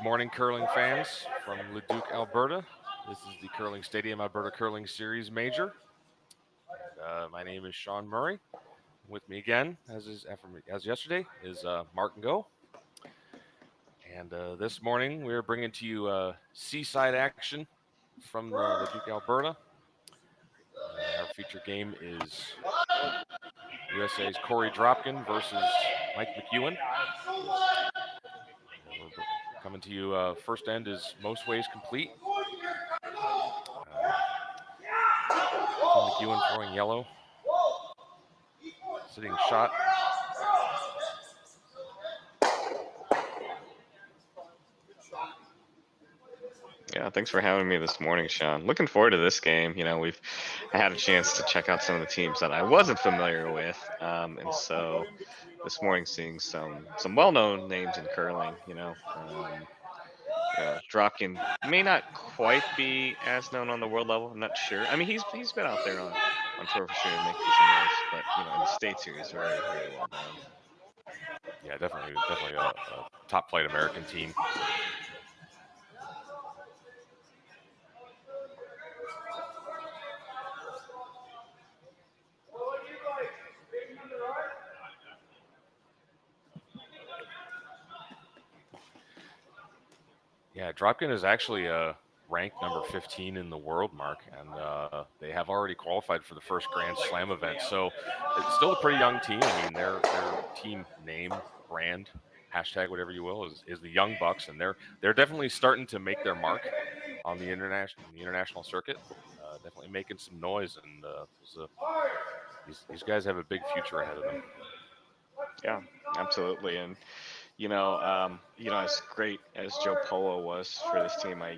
morning, curling fans from Leduc, Alberta. This is the Curling Stadium Alberta Curling Series Major. My name is Sean Murray. With me again, as yesterday, is Martin Go. And this morning, we're bringing to you seaside action from Leduc, Alberta. Our feature game is USA's Korey Dropkin versus Mike McEwen. We're coming to you. First end is most ways complete. McEwen throwing yellow. Sitting shot. Yeah, thanks for having me this morning, Sean. Looking forward to this game. I had a chance to check out some of the teams that I wasn't familiar with, and so this morning seeing some well-known names in curling. Dropkin may not quite be as known on the world level. I'm not sure. I mean, he's been out there on tour for sure and making some noise, but in the States here, he's very well known. Yeah, definitely a top flight American team. Yeah, Dropkin is actually ranked number 15 in the world, Mark, and they have already qualified for the first Grand Slam event. So it's still a pretty young team. I mean, their team name, brand, hashtag, whatever you will, is the Young Bucks, and they're definitely starting to make their mark on the international circuit. Definitely making some noise, and these guys have a big future ahead of them. Yeah, absolutely, and as great as Joe Polo was for this team, I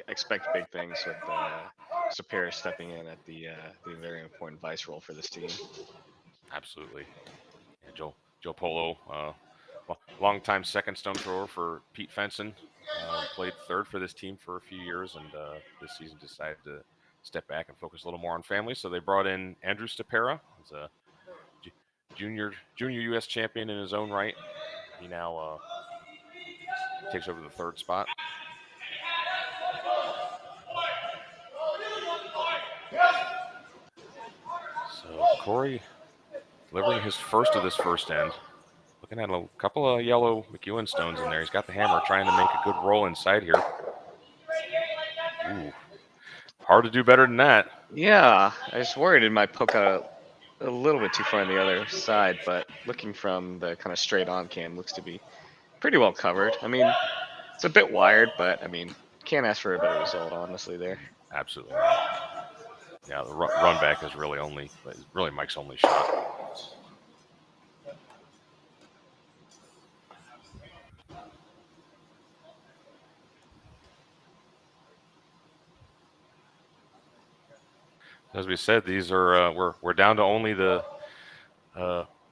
expect big things with Sapir stepping in at the very important vice role for this team. Absolutely, yeah, Joe Polo, longtime second stone thrower for Pete Fenson, played third for this team for a few years, and this season decided to step back and focus a little more on family. So they brought in Andrew Stapera, who's a junior U.S. champion in his own right. He now takes over the third spot. So Korey delivering his first of this first end. Looking at a couple of yellow McEwen stones in there. He's got the hammer, trying to make a good roll inside here. Ooh, hard to do better than that. Yeah, I was worried it might poke out a little bit too far on the other side, but looking from the kind of straight on cam, looks to be pretty well covered. I mean, it's a bit wired, but I mean, can't ask for a better result, honestly, there. Absolutely not. Yeah, the run back is really Mike's only shot. As we said, these are we're down to only the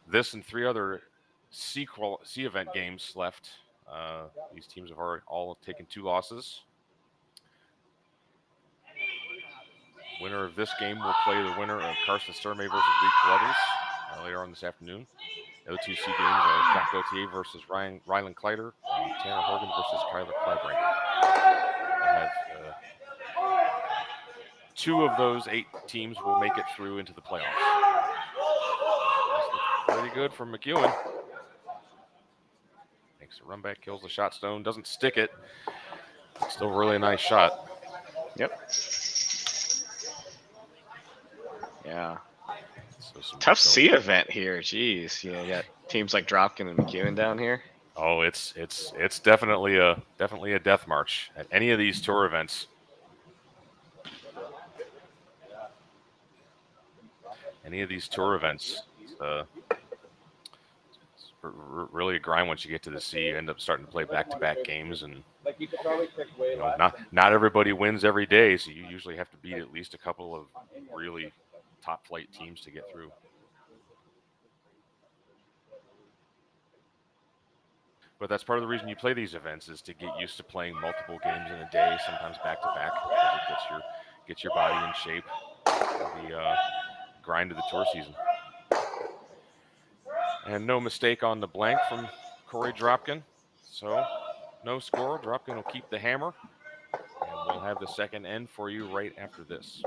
this and three other C event games left. These teams have already all taken 2 losses. Winner of this game will play the winner of Carson Sturmey versus Lee Carruthers later on this afternoon. The other 2 C games are Jack Gauthier versus Rylan Kleider and Tanner Horgan versus Kyler Kleibrink. They have 2 of those 8 teams will make it through into the playoffs. Pretty good from McEwen. Makes a run back, kills the shot stone, doesn't stick it. Still really a nice shot. Yep. Yeah. So tough C event here. Jeez, you got teams like Dropkin and McEwen down here. Oh, it's definitely a death march at any of these tour events. It's really a grind once you get to the C. You end up starting to play back-to-back games, and not everybody wins every day, so you usually have to beat at least a couple of really top-flight teams to get through. But that's part of the reason you play these events, is to get used to playing multiple games in a day, sometimes back-to-back, because it gets your body in shape for the grind of the tour season. And no mistake on the blank from Korey Dropkin. So No score. Dropkin will keep the hammer. And we'll have the second end for you right after this.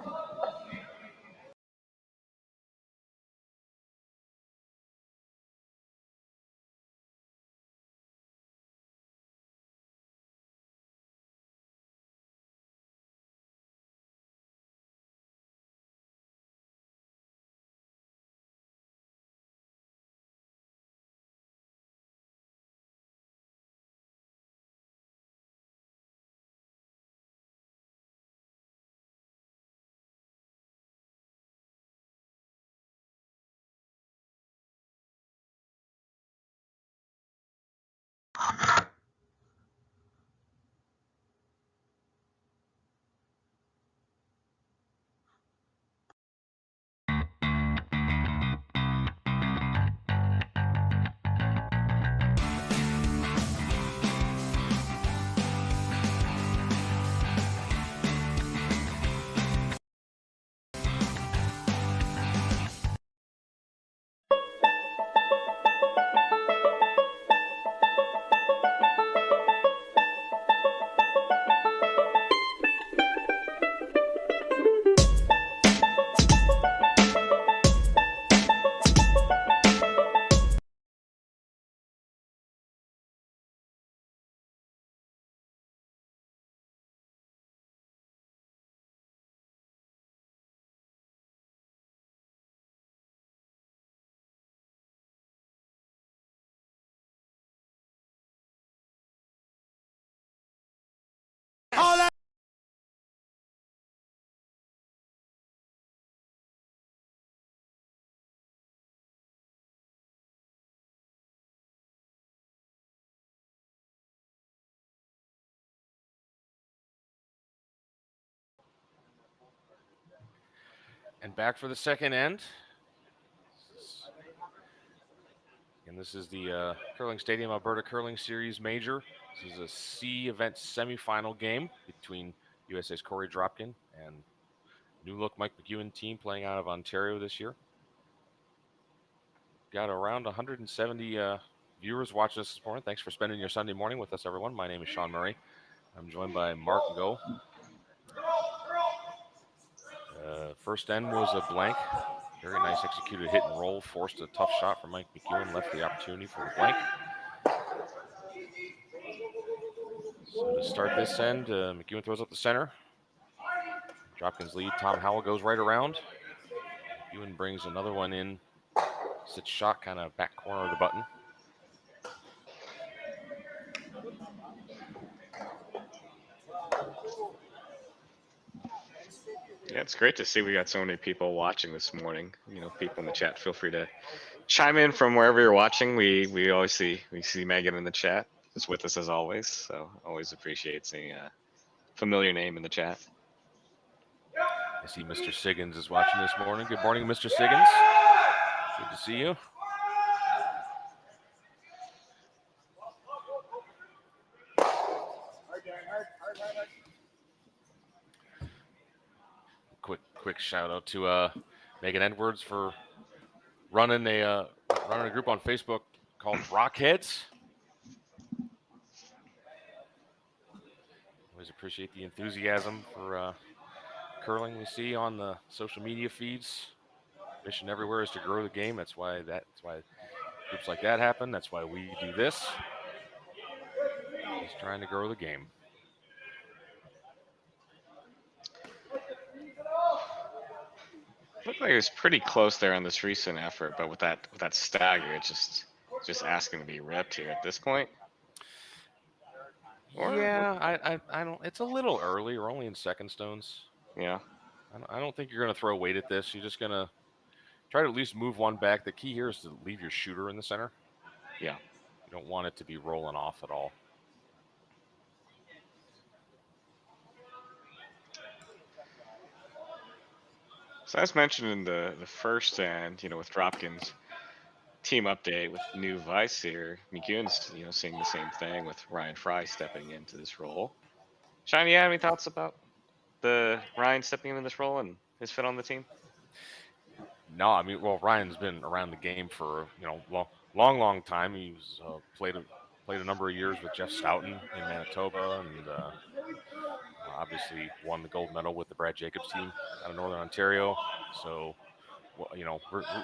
And back for the second end. And this is the Curling Stadium Alberta Curling Series Major. This is a C event semifinal game between USA's Korey Dropkin and new look Mike McEwen team playing out of Ontario this year. Got around 170 viewers watching us this morning. Thanks for spending your Sunday morning with us, everyone. My name is Sean Murray. I'm joined by Mark Go. First end was a blank. Very nice executed hit and roll. Forced a tough shot from Mike McEwen. Left the opportunity for the blank. So to start this end, McEwen throws up the center. Dropkin's lead. Tom Howell goes right around. McEwen brings another one in. Sits shot kind of back corner of the button. Yeah, it's great to see we got so many people watching this morning. You know, people in the chat, feel free to chime in from wherever you're watching. We always see Megan in the chat. Is with us as always, so always appreciate seeing a familiar name in the chat. I see Mr. Siggins is watching this morning. Good morning, Mr. Siggins. Good to see you. Quick shout out to Megan Edwards for running a group on Facebook called Rockheads. Always appreciate the enthusiasm for curling we see on the social media feeds. Mission everywhere is to grow the game. That's why groups like that happen. That's why we do this. Just trying to grow the game. Looked like it was pretty close there on this recent effort, but with that stagger, it's just asking to be ripped here at this point. Yeah, I don't. It's a little early. We're only in second stones. Yeah. I don't think you're going to throw weight at this. You're just going to try to at least move one back. The key here is to leave your shooter in the center. Yeah. You don't want it to be rolling off at all. So as mentioned in the first end, you know, with Dropkin's team update with new vice here, McEwen's, you know, seeing the same thing with Ryan Fry stepping into this role. Sean, you have any thoughts about the Ryan stepping into this role and his fit on the team? No, I mean, well, Ryan's been around the game for long time. He's played played a number of years with Jeff Stoughton in Manitoba, and obviously won the gold medal with the Brad Jacobs team out of Northern Ontario. So,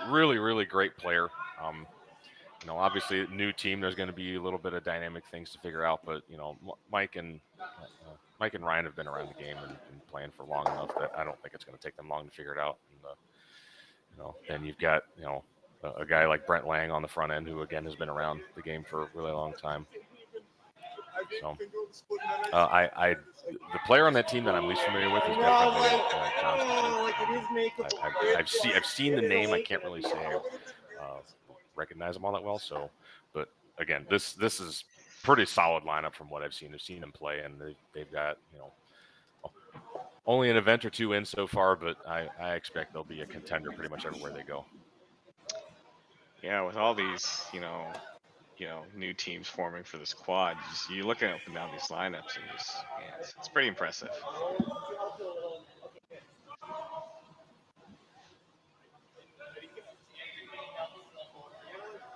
really great player. Obviously, new team. There's going to be a little bit of dynamic things to figure out, but Mike and Ryan have been around the game and playing for long enough that I don't think it's going to take them long to figure it out. And then you've got a guy like Brent Lang on the front end, who again has been around the game for a really long time. So, the player on that team that I'm least familiar with is definitely Johnson. I've seen the name. I can't really say recognize him all that well. So, but again, this is pretty solid lineup from what I've seen. I've seen them play, and they've got only an event or two in so far, but I expect they'll be a contender pretty much everywhere they go. Yeah, with all these new teams forming for this quad, you look up and down these lineups, and it's pretty impressive.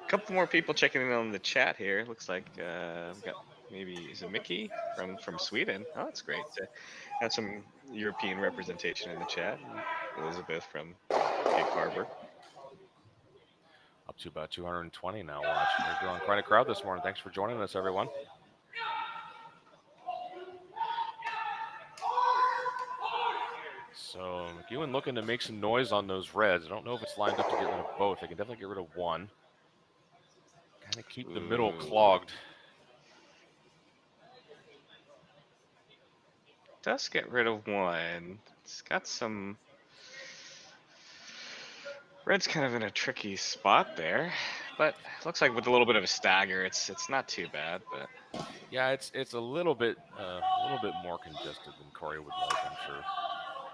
A couple more people checking in on the chat here. Looks like we've got is it Mickey from Sweden? Oh, that's great to have some European representation in the chat. And Elizabeth from Cape Harbor. Up to about 220 now watching. We're drawing quite a crowd this morning. Thanks for joining us, everyone. So McEwen looking to make some noise on those reds. I don't know if it's lined up to get rid of both. They can definitely get rid of one. Kind of keep the middle clogged. Does get rid of one. It's got some. Red's kind of in a tricky spot there, but it looks like with a little bit of a stagger, it's not too bad. But yeah, it's a little bit more congested than Korey would like, I'm sure.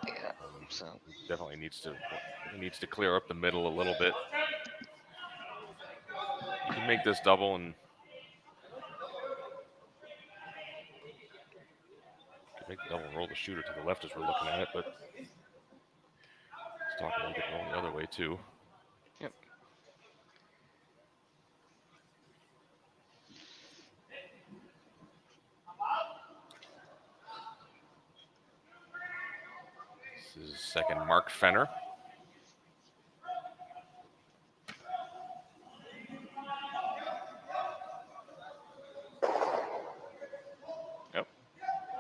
Yeah, so definitely needs to clear up the middle a little bit. You can make this double and make the double roll the shooter to the left as we're looking at it, but it's talking about it going the other way too. Yep. This is second Mark Fenner. Yep.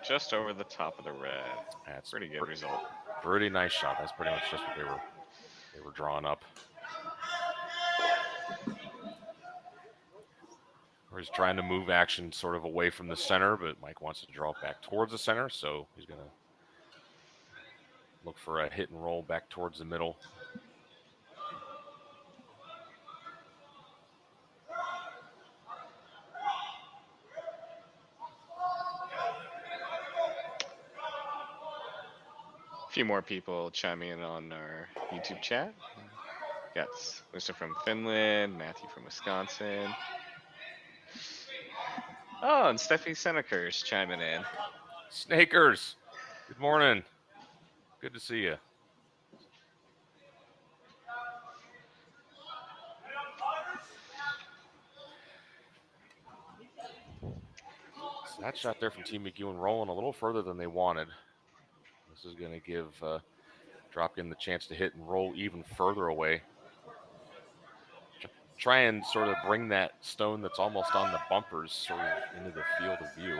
Just over the top of the red. That's pretty good result. Pretty nice shot. That's pretty much just what they were drawing up. Or he's trying to move action sort of away from the center, but Mike wants to draw it back towards the center, so he's going to look for a hit and roll back towards the middle. A few more people chiming in on our YouTube chat. Got Lisa from Finland, Matthew from Wisconsin. Oh, and Steffi Senekers chiming in. Snakers, good morning. Good to see you. So that shot there from Team McEwen rolling a little further than they wanted. This is going to give Dropkin the chance to hit and roll even further away. Try and sort of bring that stone that's almost on the bumpers sort of into the field of view.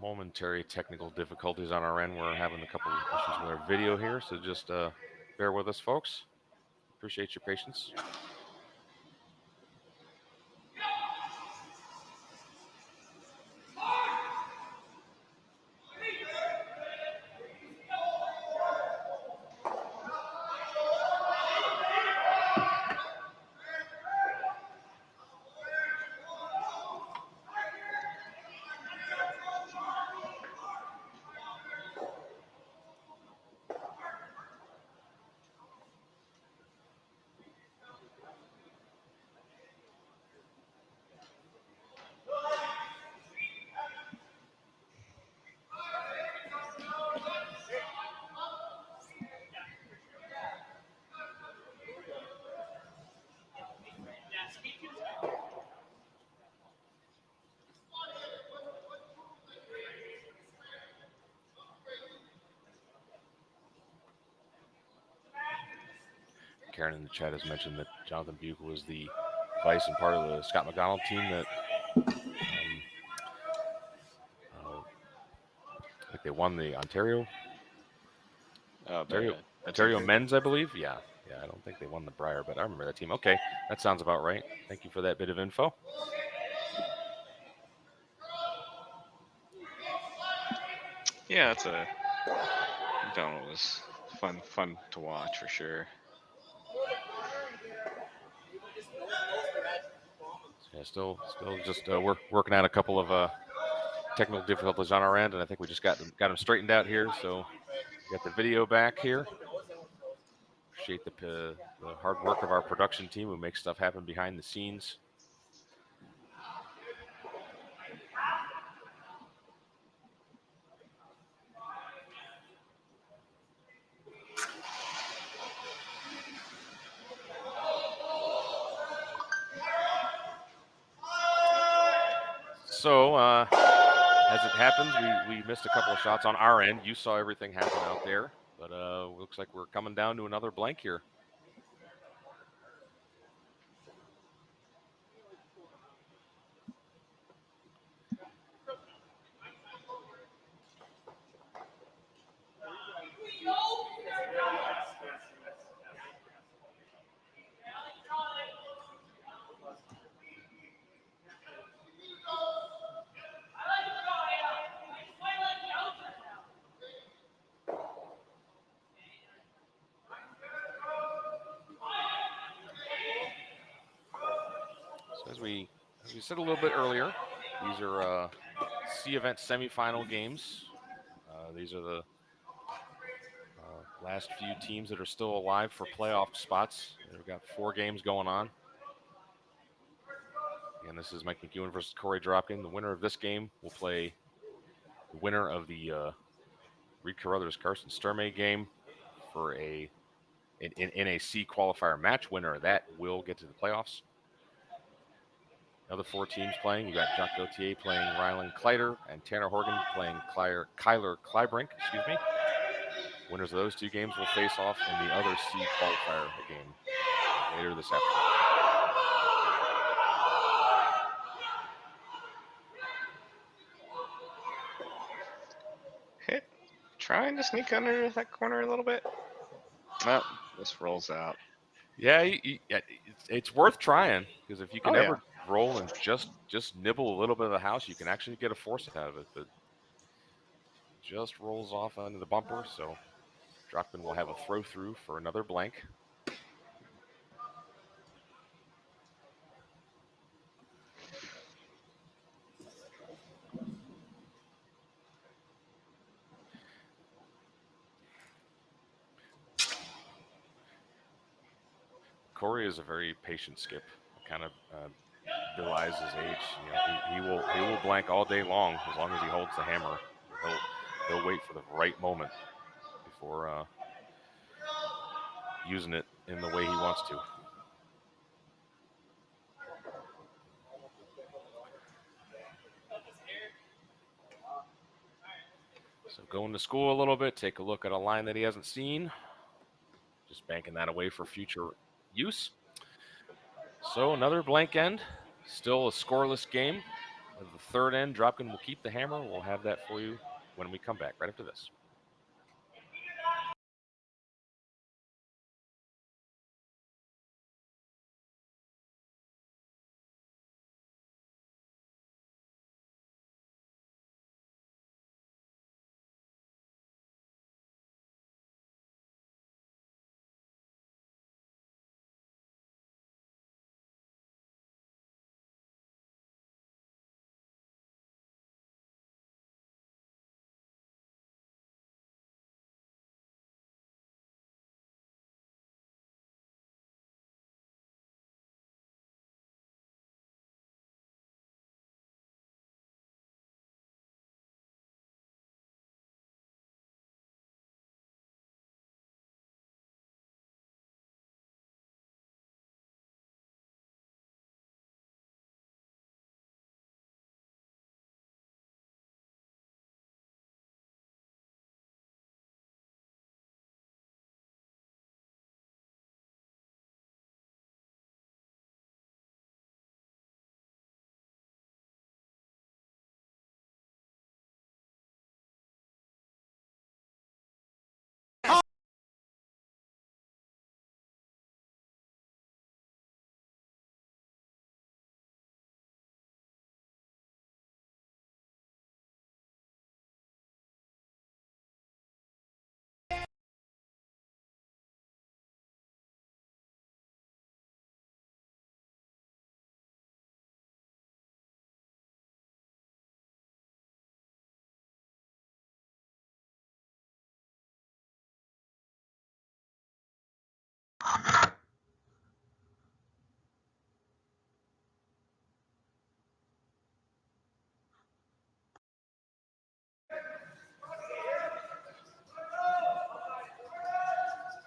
Momentary technical difficulties on our end. We're having a couple of issues with our video here, so just bear with us, folks. Appreciate your patience. Karen in the chat has mentioned that Jonathan Bugle was the vice and part of the Scott McDonald team that like they won the Ontario men's, I believe. Yeah, I don't think they won the Brier, but I remember that team. Okay, that sounds about right. Thank you for that bit of info. Yeah, it's a McDonald was fun to watch for sure. Yeah, still just working out a couple of technical difficulties on our end, and I think we just got them straightened out here. So we got the video back here. Appreciate the hard work of our production team who makes stuff happen behind the scenes. So as it happens, we missed a couple of shots on our end. You saw everything happen out there, but looks like we're coming down to another blank here. So as we said a little bit earlier, these are C event semifinal games. These are the last few teams that are still alive for playoff spots. We've got 4 games going on. And this is Mike McEwen versus Korey Dropkin. The winner of this game will play the winner of the Reed Carruthers Carson Sturmey game for in a C qualifier match. Winner of that will get to the playoffs. Other 4 teams playing. You got Jacques Gauthier playing Rylan Kleider and Tanner Horgan playing Kyler Kleibrink. Excuse me. Winners of those 2 games will face off in the other C qualifier game later this afternoon. Hit, trying to sneak under that corner a little bit. Oh, this rolls out. Yeah, it's worth trying because if you can ever roll and just nibble a little bit of the house, you can actually get a force out of it. But just rolls off under the bumper, so Dropkin will have a throw through for another blank. Korey is a very patient skip. Kind of belies his age. You know, he will blank all day long as he holds the hammer. He'll wait for the right moment before using it in the way he wants to. So going to school a little bit, take a look at a line that he hasn't seen. Just banking that away for future use. So another blank end. Still a scoreless game. At the third end, Dropkin will keep the hammer. We'll have that for you when we come back right after this.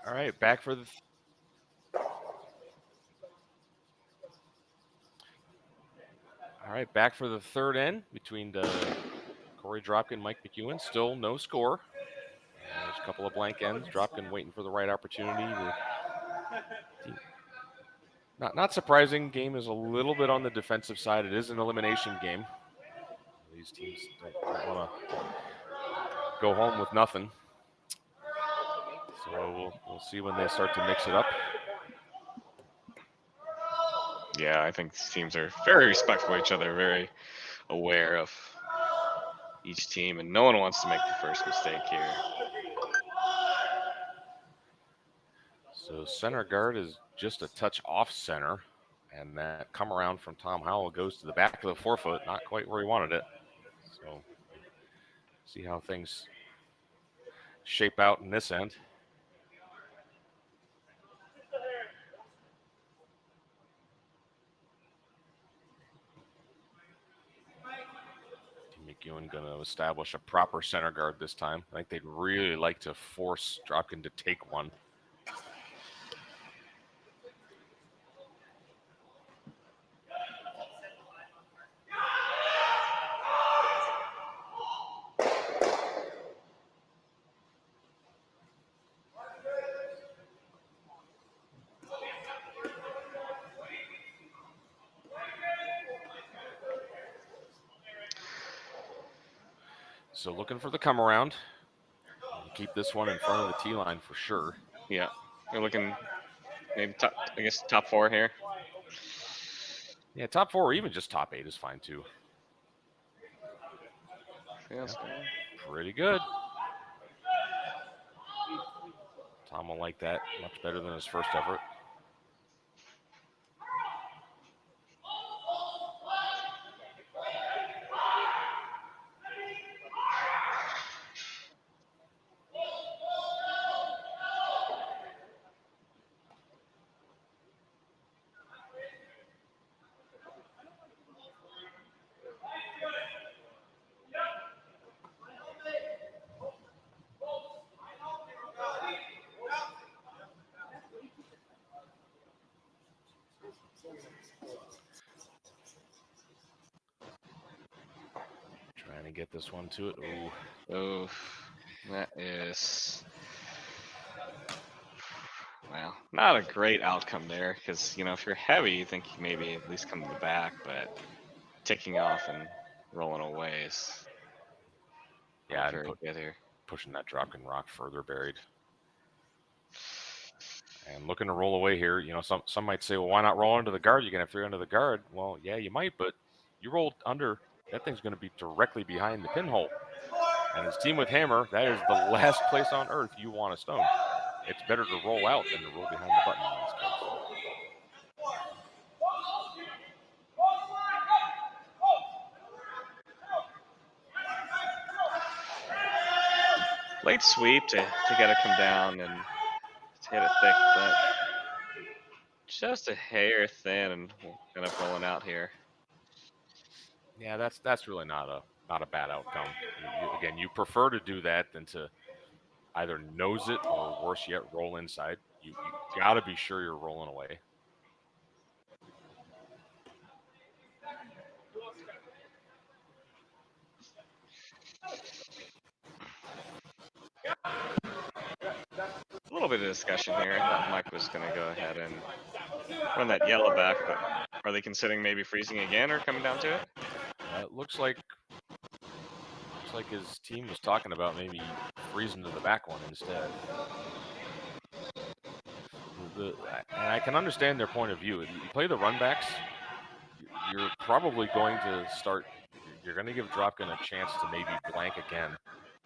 All right, back for the. All right, back for the third end between the Korey Dropkin and Mike McEwen. Still no score. There's a couple of blank ends. Dropkin waiting for the right opportunity. Not surprising. Game is a little bit on the defensive side. It is an elimination game. These teams don't want to go home with nothing. So we'll see when they start to mix it up. Yeah, I think these teams are very respectful of each other, very aware of each team, and no one wants to make the first mistake here. So center guard is just a touch off center, and that come around from Tom Howell goes to the back of the forefoot, not quite where he wanted it. So see how things shape out in this end. McEwen going to establish a proper center guard this time. I think they'd really like to force Dropkin to take one. So looking for the come around. Keep this one in front of the T line for sure. Yeah, we're looking maybe top, I guess top 4 here. Yeah, top 4 or even just top 8 is fine too. Feels yeah, pretty good. Tom will like that much better than his first effort. Trying to get this one to it. Ooh. Oh, that is, well, not a great outcome there, because, you know, if you're heavy, you think you maybe at least come to the back, but ticking off and rolling away is yeah, very good here. Pushing that Dropkin rock further buried. And looking to roll away here. You know, some might say, well, why not roll under the guard? You're going to have 3 under the guard. Well, yeah, you might, but you rolled under, that thing's going to be directly behind the pinhole. And his team with hammer, that is the last place on earth you want a stone. It's better to roll out than to roll behind the button in this case. Late sweep to get it come down and to hit it thick, but just a hair thin and kind of rolling out here. Yeah, that's really not a bad outcome. Again, you prefer to do that than to either nose it or worse yet, roll inside. You got to be sure you're rolling away. A little bit of discussion here. I thought Mike was going to go ahead and run that yellow back, but are they considering maybe freezing again or coming down to it? It looks like his team was talking about maybe freezing to the back one instead. And I can understand their point of view. If you play the run backs, you're probably going to start. You're going to give Dropkin a chance to maybe blank again.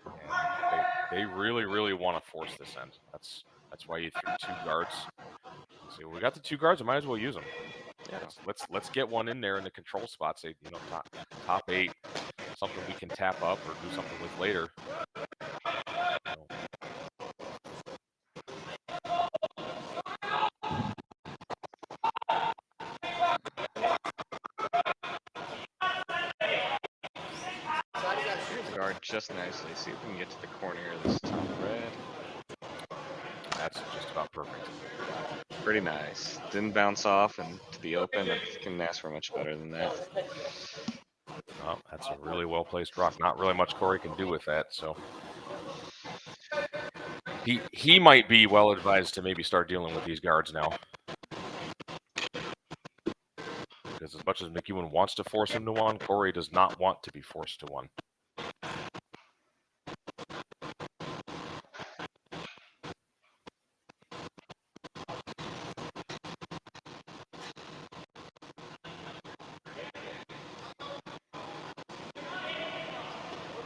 And they really, really want to force this end. That's why you threw 2 guards. So we got the 2 guards. We might as well use them. Yeah. Let's get one in there in the control spot. Say, you know, top 8, something we can tap up or do something with later. Guard just nicely. See if we can get to the corner of this top red. That's just about perfect. Pretty nice. Didn't bounce off and to the open. I couldn't ask for much better than that. Oh, that's a really well placed rock. Not really much Korey can do with that. So he might be well advised to maybe start dealing with these guards now. Because as much as McEwen wants to force him to one, Korey does not want to be forced to one.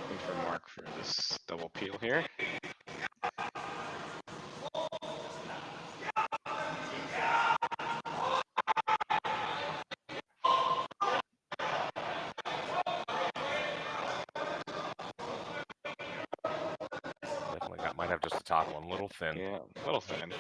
Looking for Mark for this double peel here. Definitely might have just the top one, a little thin. Yeah, a little thin.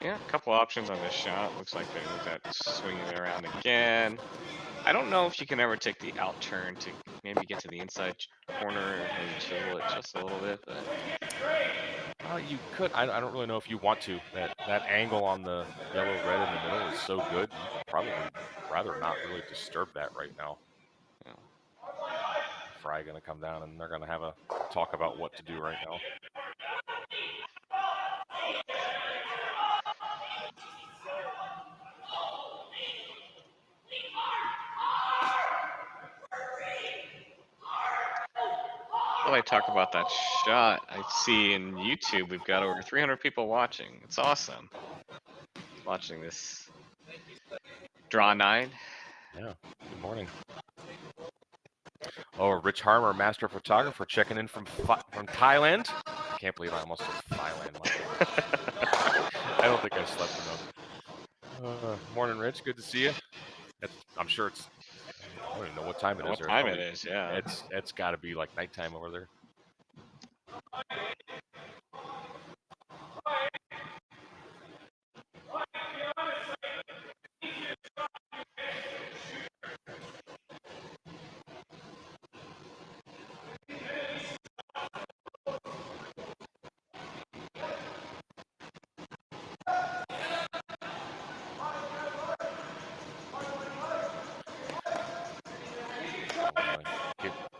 Yeah, a couple options on this shot. Looks like they looked at swinging it around again. I don't know if you can ever take the out turn to maybe get to the inside corner and maybe chisel it just a little bit, but You could. I don't really know if you want to. That angle on the yellow red in the middle is so good. You'd probably rather not really disturb that right now. yeah. Fry going to come down and they're going to have a talk about what to do right now. While I talk about that shot, I see in YouTube we've got over 300 people watching. It's awesome. Watching this draw 9. Yeah. Good morning. Oh, Rich Harmer, master photographer, checking in from Thailand. I can't believe I almost said Thailand. I don't think I slept enough. Morning, Rich. Good to see you. I'm sure it's. I don't even know what time it is. What there. time it is? Yeah. It's got to be like nighttime over there.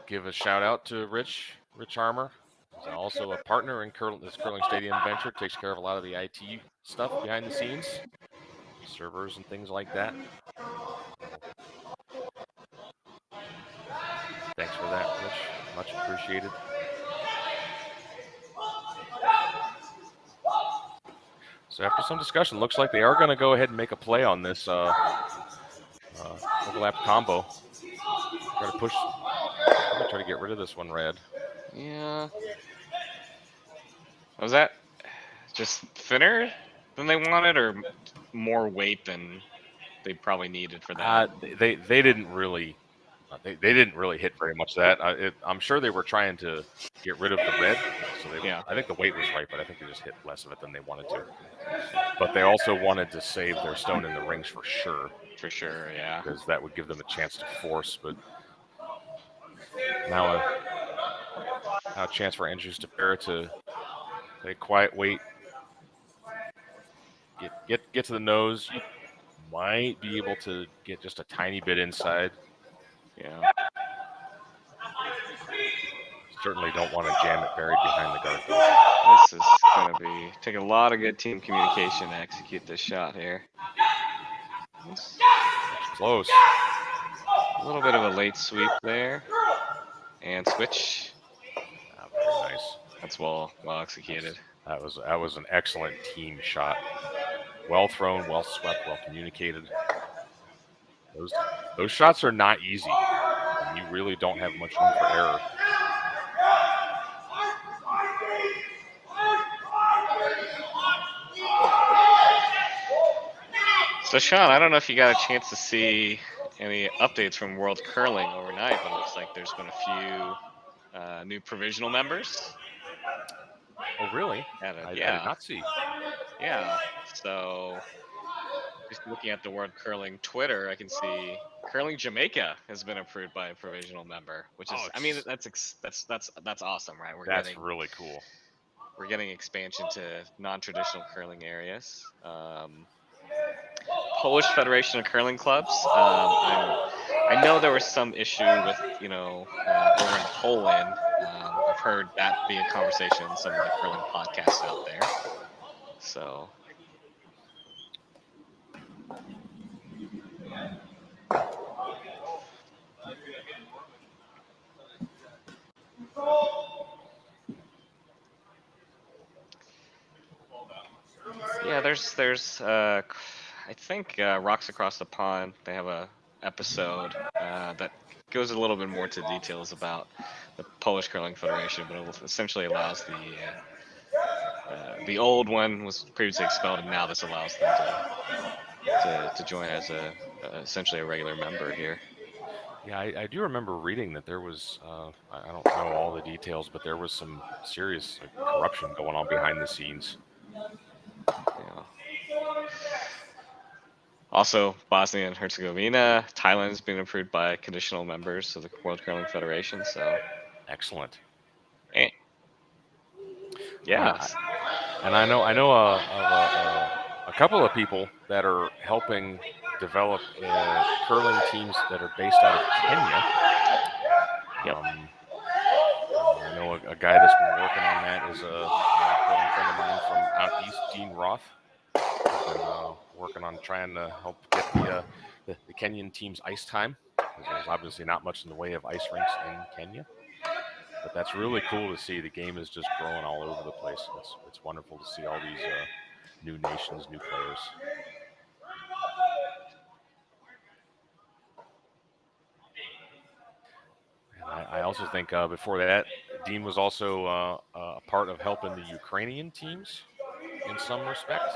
Give a shout out to Rich Harmer. He's also a partner in this curling stadium venture. Takes care of a lot of the IT stuff behind the scenes, servers and things like that. Thanks for that, Rich. Much appreciated. So after some discussion, looks like they are going to go ahead and make a play on this overlap combo. Try to push. I'm going to try to get rid of this one, red. Yeah. Was that just thinner than they wanted, or more weight than they probably needed for that? They didn't really. They didn't really hit very much of that. I'm sure they were trying to get rid of the red. So I think the weight was right, but I think they just hit less of it than they wanted to. But they also wanted to save their stone in the rings for sure. For sure, yeah. Because that would give them a chance to force. But now a chance for Andrews to pair to play quiet weight. Get to the nose. You might be able to get just a tiny bit inside. Yeah. Certainly don't want to jam it buried behind the guard. This is going to take a lot of good team communication to execute this shot here. It's close. A little bit of a late sweep there. And switch. Very nice. That's well executed. That was an excellent team shot. Well thrown, well swept, well communicated. Those shots are not easy. And you really don't have much room for error. So Sean, I don't know if you got a chance to see any updates from World Curling overnight, but it looks like there's been a few new provisional members. Oh, really? I did not see. Yeah. So just looking at the World Curling Twitter, I can see Curling Jamaica has been approved by a provisional member, which is, Oh, I mean, that's awesome, right? that's really cool. We're getting expansion to non-traditional curling areas. Polish Federation of Curling Clubs. I know there was some issue with over in Poland. I've heard that be a conversation on some of the curling podcasts out there. So yeah, there's I think Rocks Across the Pond. They have a episode that goes a little bit more to details about the Polish Curling Federation, but it essentially allows the old one was previously expelled, and now this allows them to join as essentially a regular member here. Yeah, I do remember reading that there was, I don't know all the details, but there was some serious corruption going on behind the scenes. Yeah. Also, Bosnia and Herzegovina, Thailand's been approved by conditional members of the World Curling Federation. So Excellent. eh, yeah, And I know of a couple of people that are helping develop curling teams that are based out of Kenya. yep. I know a guy that's been working on that is a curling friend of mine from out east, Dean Roth. He's been working on trying to help get the Kenyan teams ice time, because there's obviously not much in the way of ice rinks in Kenya. But that's really cool to see. The game is just growing all over the place. It's wonderful to see all these new nations, new players. And I also think before that, Dean was also a part of helping the Ukrainian teams in some respects.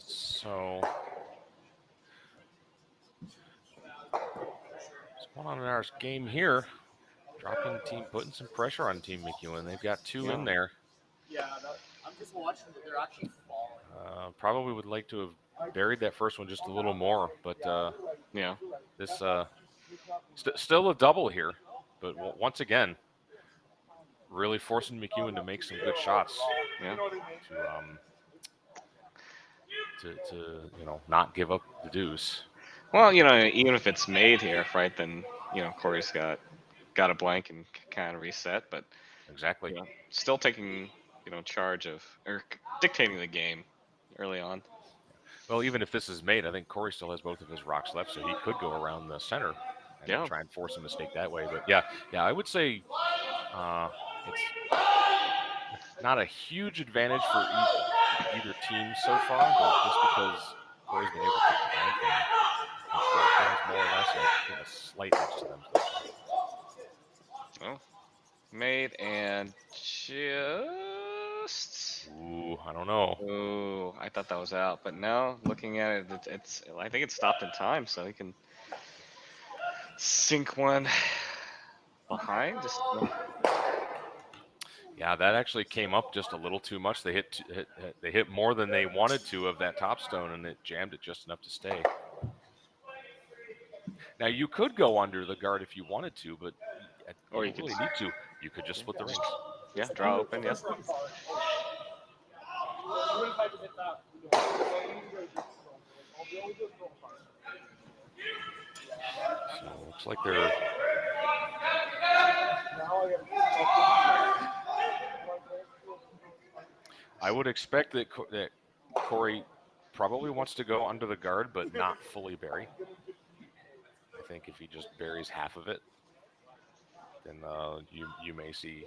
So, what's going on in our game here? Dropkin team putting some pressure on Team McEwen. They've got two in there. Yeah, I'm just watching that they're actually falling. Probably would like to have buried that first one just a little more, but Yeah. this still a double here. But once again, really forcing McEwen to make some good shots. Yeah. To not give up the deuce. Well, even if it's made here, right? Then Corey's got a blank and kind of reset, but Exactly. still taking charge of or dictating the game early on. Well, even if this is made, I think Korey still has both of his rocks left, so he could go around the center and try and force a mistake that way. But yeah, I would say it's not a huge advantage for either team so far, but just because Korey's been able to blank and control things more or less, I have a slight edge to them. Well, made and just. Ooh, I don't know. Ooh, I thought that was out, but now looking at it, it's. I think it's stopped in time, so he can sink one behind. Yeah, that actually came up just a little too much. They hit more than they wanted to of that top stone, and it jammed it just enough to stay. Now you could go under the guard if you wanted to, but Or you really need to. You could just split the rings. Yeah, draw open. Yes. So it looks like they're. I would expect that Korey probably wants to go under the guard, but not fully bury. I think if he just buries half of it, then you may see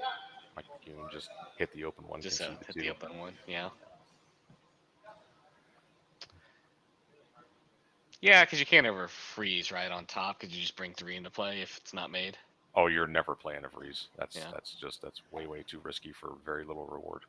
Mike McEwen just hit the open one. Just hit the open one, yeah. Yeah, because you can't ever freeze right on top because you just bring 3 into play if it's not made. Oh, you're never playing a freeze. That's way too risky for very little reward.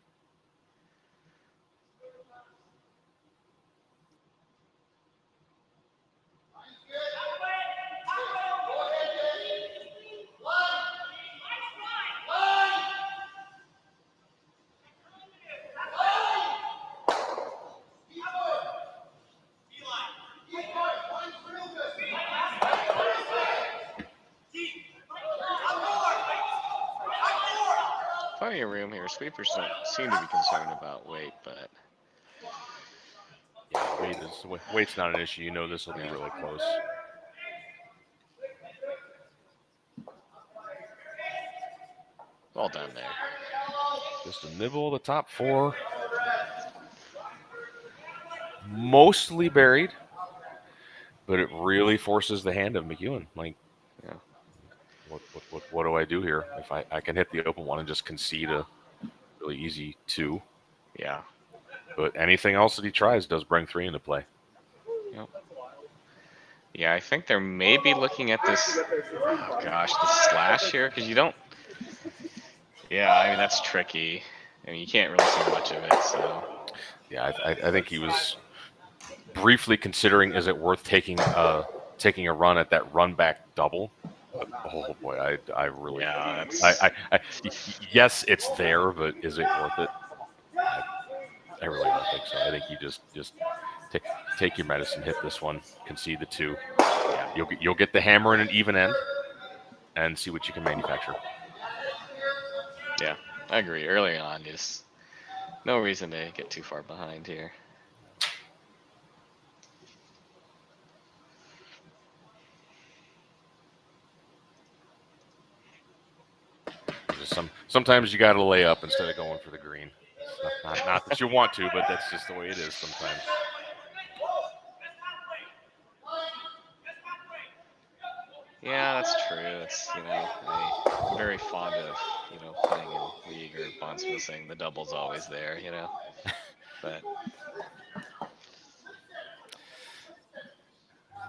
plenty of room here. Sweepers don't seem to be concerned about weight, but Yeah, weight's not an issue. You know this will be Yeah. really close. well done there. Just a nibble of the top 4. Mostly buried, but it really forces the hand of McEwen. Like, Yeah. what do I do here? If I can hit the open one and just concede a really easy 2, Yeah. but anything else that he tries does bring 3 into play. Yep. Yeah, I think they're maybe looking at this. Oh gosh, the slash here, because you don't. Yeah, I mean that's tricky. I mean you can't really see much of it, so. Yeah, I think he was briefly considering, is it worth taking a run at that run back double? But, oh boy, I really, Yeah, that's. yes, it's there, but is it worth it? I really don't think so. I think you just take your medicine, hit this one, concede the 2. Yeah. You'll get the hammer in an even end, and see what you can manufacture. Yeah, I agree. Early on, just no reason to get too far behind here. Sometimes you got to lay up instead of going for the green. Not that you want to, but that's just the way it is sometimes. Yeah, that's true. It's I'm very fond of playing in league or Bondsville saying the double's always there, but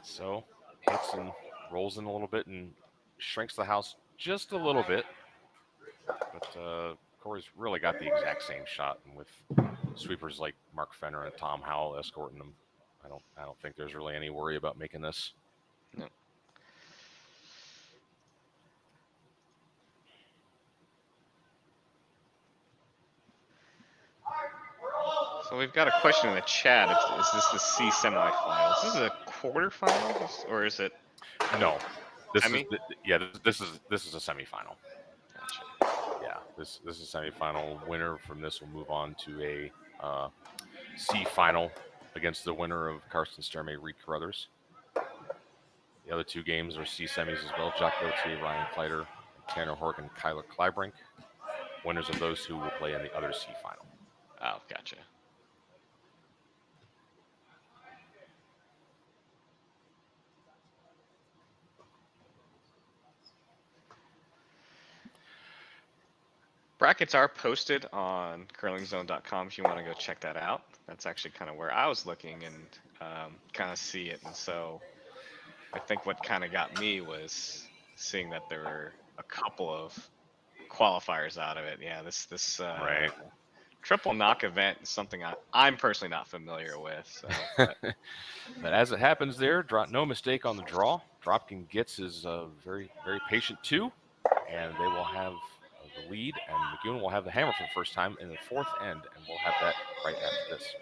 So hits and rolls in a little bit and shrinks the house just a little bit. But Korey's really got the exact same shot, and with sweepers like Mark Fenner and Tom Howell escorting them, I don't think there's really any worry about making this. no. So we've got a question in the chat. Is this the C semifinals? Is this a quarterfinals or is it? No, this Semi? is this is a semifinal. Gotcha. Yeah, this is a semifinal. Winner from this will move on to a C final against the winner of Karsten Sturmey, Reed Carruthers. The other 2 games are C semis as well. Jack Gauthier, Ryan Kleider, Tanner Horgan, Kyler Kleibrink. Winners of those 2 will play in the other C final. Oh, gotcha. Brackets are posted on curlingzone.com if you want to go check that out. That's actually kind of where I was looking and kind of see it. And so I think what kind of got me was seeing that there were a couple of qualifiers out of it. Yeah, this Right. triple knock event is something I'm personally not familiar with. So, but as it happens there, no mistake on the draw. Dropkin gets his very, very patient 2, and they will have the lead, and McEwen will have the hammer for the first time in the 4th end, and we'll have that right after this.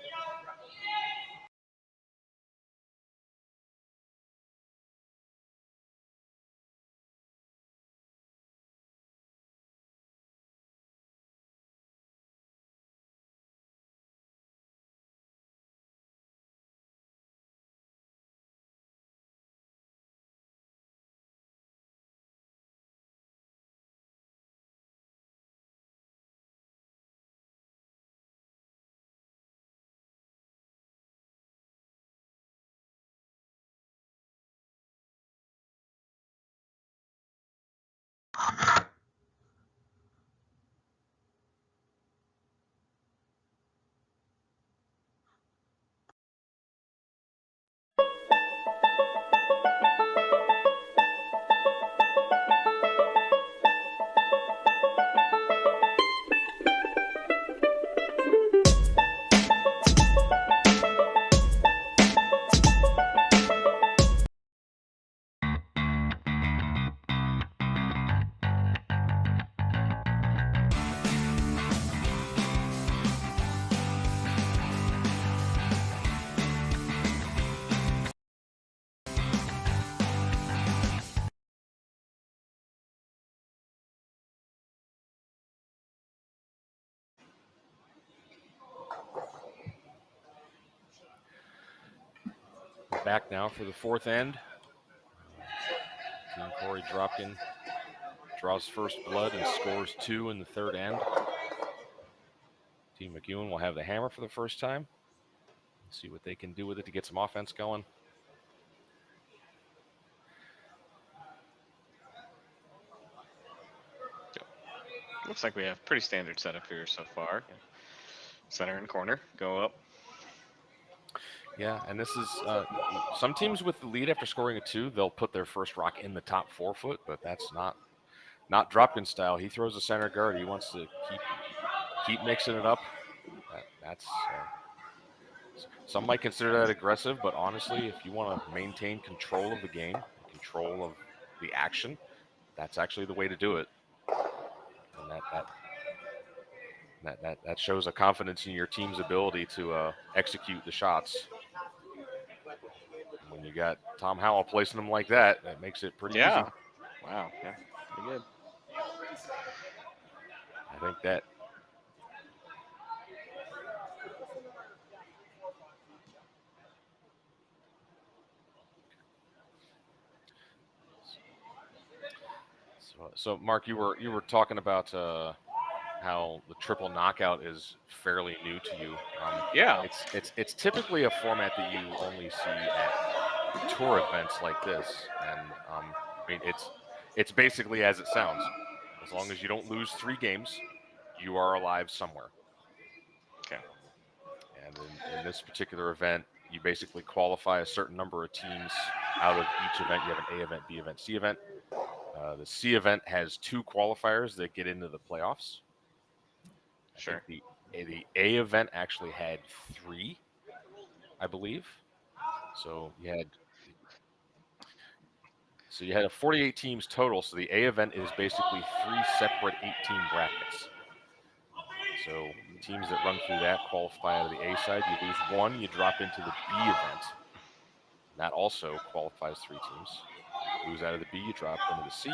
back now for the fourth end. Team Korey Dropkin draws first blood and scores 2 in the third end. Team McEwen will have the hammer for the first time. See what they can do with it to get some offense going. Looks like we have pretty standard setup here so far. Center and corner, go up. Yeah, and this is some teams with the lead after scoring a 2, they'll put their first rock in the top 4 foot, but that's not Dropkin style. He throws a center guard. He wants to keep mixing it up. That's some might consider that aggressive, but honestly, if you want to maintain control of the game, control of the action, that's actually the way to do it. And that shows a confidence in your team's ability to execute the shots. When you got Tom Howell placing them like that, that makes it pretty easy. Wow. Yeah. Pretty good. I think that. So Mark, you were talking about how the triple knockout is fairly new to you. Yeah. It's typically a format that you only see at tour events like this, and I mean it's basically as it sounds. As long as you don't lose 3 games, you are alive somewhere. Okay. And in this particular event, you basically qualify a certain number of teams out of each event. You have an A event, B event, C event. The C event has 2 qualifiers that get into the playoffs. Sure. The A event actually had 3, I believe. So you had a 48 teams total. So the A event is basically 3 separate 8-team brackets. So the teams that run through that qualify out of the A side. You lose 1, you drop into the B event. That also qualifies 3 teams. You lose out of the B, you drop into the C.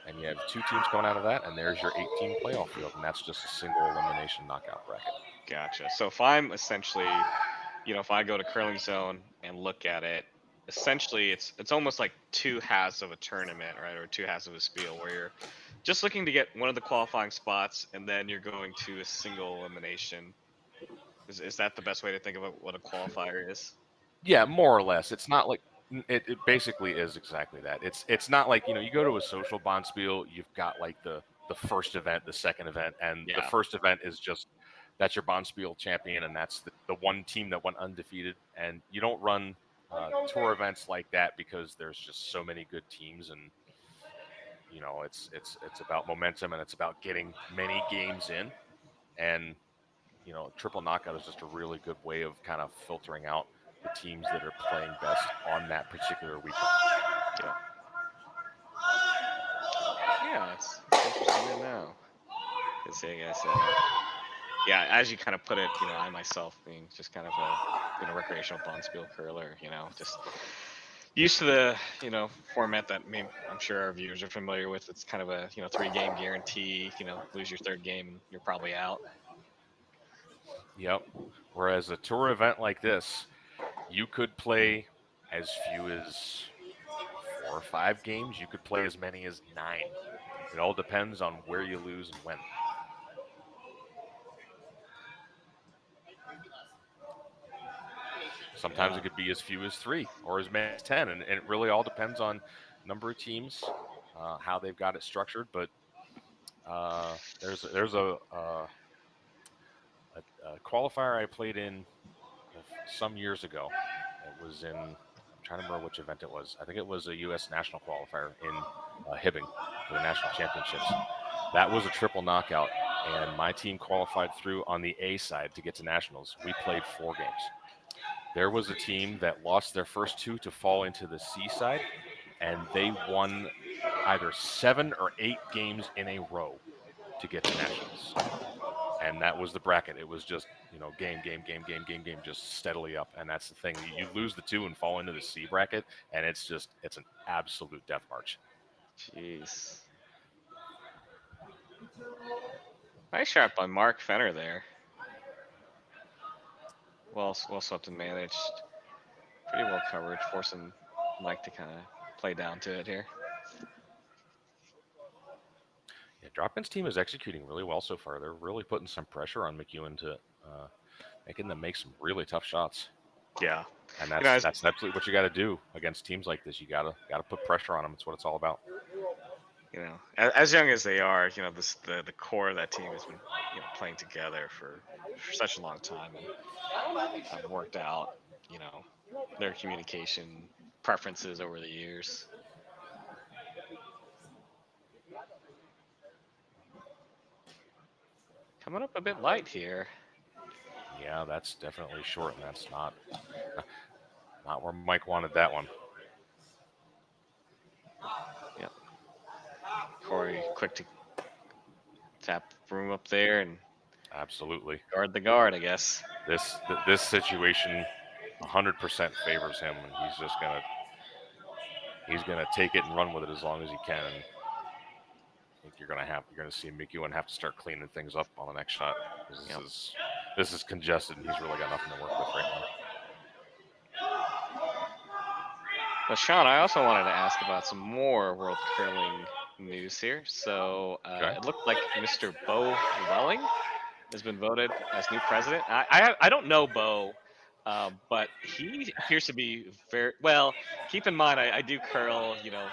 And you have 2 teams coming out of that, and there's your 8-team playoff field, and that's just a single elimination knockout bracket. Gotcha. So if I'm essentially, if I go to Curling Zone and look at it, essentially it's almost like 2 halves of a tournament, right, or 2 halves of a spiel, where you're just looking to get one of the qualifying spots, and then you're going to a single elimination. Is that the best way to think about what a qualifier is? Yeah, more or less. It's not like it basically is exactly that. It's not like you go to a social bonspiel, you've got like the first event, the second event, and the first event is just that's your bonspiel champion, and that's the one team that went undefeated. And you don't run tour events like that because there's just so many good teams, and it's about momentum, and it's about getting many games in, and triple knockout is just a really good way of kind of filtering out the teams that are playing best on that particular weekend. Yeah, it's interesting to know. Good seeing us. Yeah, as you kind of put it, I myself being just kind of a recreational bonspiel curler, just used to the format that I'm sure our viewers are familiar with. It's kind of a 3-game guarantee. Lose your 3rd game and you're probably out. Yep. Whereas a tour event like this, you could play as few as 4 or 5 games. You could play as many as 9. It all depends on where you lose and when. Sometimes it could be as few as 3 or as many as 10, and it really all depends on number of teams, how they've got it structured. But there's a qualifier I played in some years ago. It was in, I'm trying to remember which event it was. I think it was a U.S. national qualifier in Hibbing for the national championships. That was a triple knockout, and my team qualified through on the A side to get to nationals. We played 4 games. There was a team that lost their first 2 to fall into the C side, and they won either 7 or 8 games in a row to get to nationals. And that was the bracket. It was just, game, just steadily up. And that's the thing. You lose the 2 and fall into the C bracket, and it's an absolute death march. Jeez. Nice shot by Mark Fenner there. Well swept and managed. Pretty well covered, forcing Mike to kind of play down to it here. Yeah, Dropkin's team is executing really well so far. They're really putting some pressure on McEwen to making them make some really tough shots. Yeah, And you know, that's absolutely what you got to do against teams like this. You gotta put pressure on them. It's what it's all about. you know, as young as they are, you know, the core of that team has been, you know, playing together for such a long time and have worked out, you know, their communication preferences over the years. Coming up a bit light here. Yeah, that's definitely short, and that's not where Mike wanted that one. Yep. Korey quick to tap room up there and Absolutely. guard the guard, I guess. This situation 100% favors him, and he's gonna take it and run with it as long as he can. And I think you're gonna see McEwen have to start cleaning things up on the next shot. Yep. This is congested, and he's really got nothing to work with right now. But Sean, I also wanted to ask about some more World Curling news here. So Okay. it looked like Mr. Bo Welling has been voted as new president. I don't know Bo, but he appears to be very well. Keep in mind, I do curl, you know,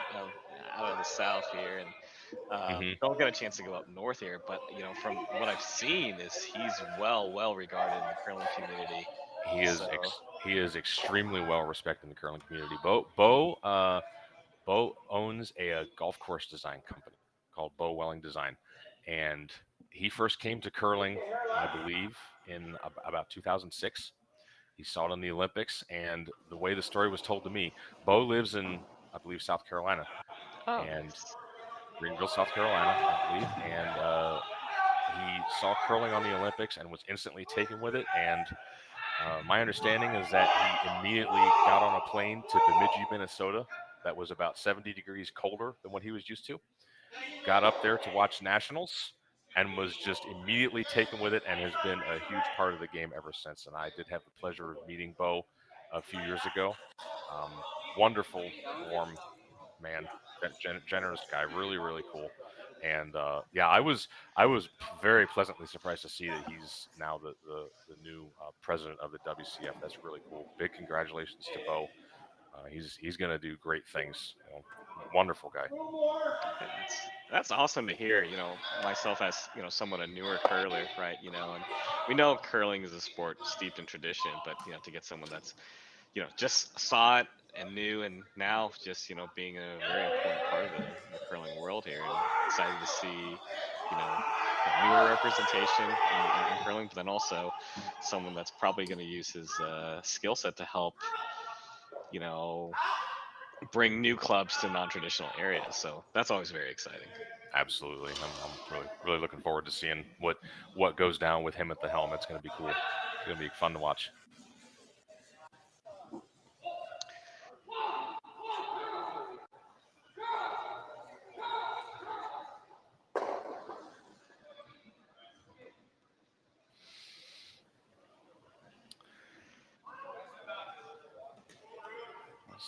out of the South here, and don't get a chance to go up north here. But you know, from what I've seen, is he's well regarded in the curling community. He is extremely well respected in the curling community. Bo owns a golf course design company called Bo Welling Design, and he first came to curling, I believe, in about 2006. He saw it in the Olympics, and the way the story was told to me, Bo lives in, I believe, South Carolina, Oh, and nice. Greenville, South Carolina, I believe, and he saw curling on the Olympics and was instantly taken with it. And my understanding is that he immediately got on a plane to Bemidji, Minnesota, that was about 70 degrees colder than what he was used to. Got up there to watch nationals and was just immediately taken with it and has been a huge part of the game ever since. And I did have the pleasure of meeting Bo a few years ago. Wonderful, warm man, generous guy, really cool. And yeah, I was very pleasantly surprised to see that he's now the new president of the WCF. That's really cool. Big congratulations to Bo. He's going to do great things. You know, wonderful guy. That's awesome to hear. You know, myself as, you know, somewhat a newer curler, right? You know, and we know curling is a sport steeped in tradition, but you know, to get someone that's, you know, just saw it and knew, and now just, you know, being a very important part of the curling world here, and excited to see, you know, newer representation in curling, but then also someone that's probably going to use his skill set to help, you know, bring new clubs to non-traditional areas. So that's always very exciting. Absolutely, I'm really looking forward to seeing what goes down with him at the helm. It's going to be cool. It's going to be fun to watch.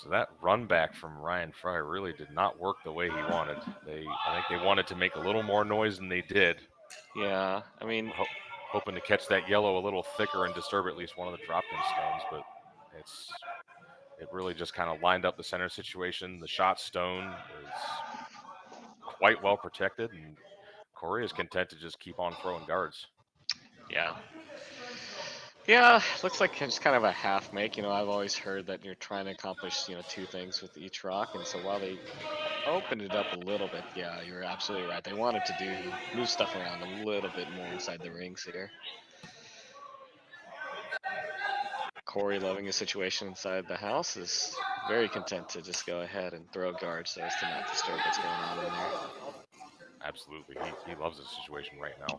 So that run back from Ryan Fry really did not work the way he wanted. I think they wanted to make a little more noise than they did. Yeah, I mean, hoping to catch that yellow a little thicker and disturb at least one of the drop-in stones, but it really just kind of lined up the center situation. The shot stone is quite well protected, and Korey is content to just keep on throwing guards. Yeah. Yeah, looks like it's kind of a half make. You know, I've always heard that you're trying to accomplish, you know, two things with each rock, and so while they opened it up a little bit, yeah, you're absolutely right. They wanted to move stuff around a little bit more inside the rings here. Korey, loving his situation inside the house, is very content to just go ahead and throw guards so as to not disturb what's going on in there. Absolutely, he loves his situation right now.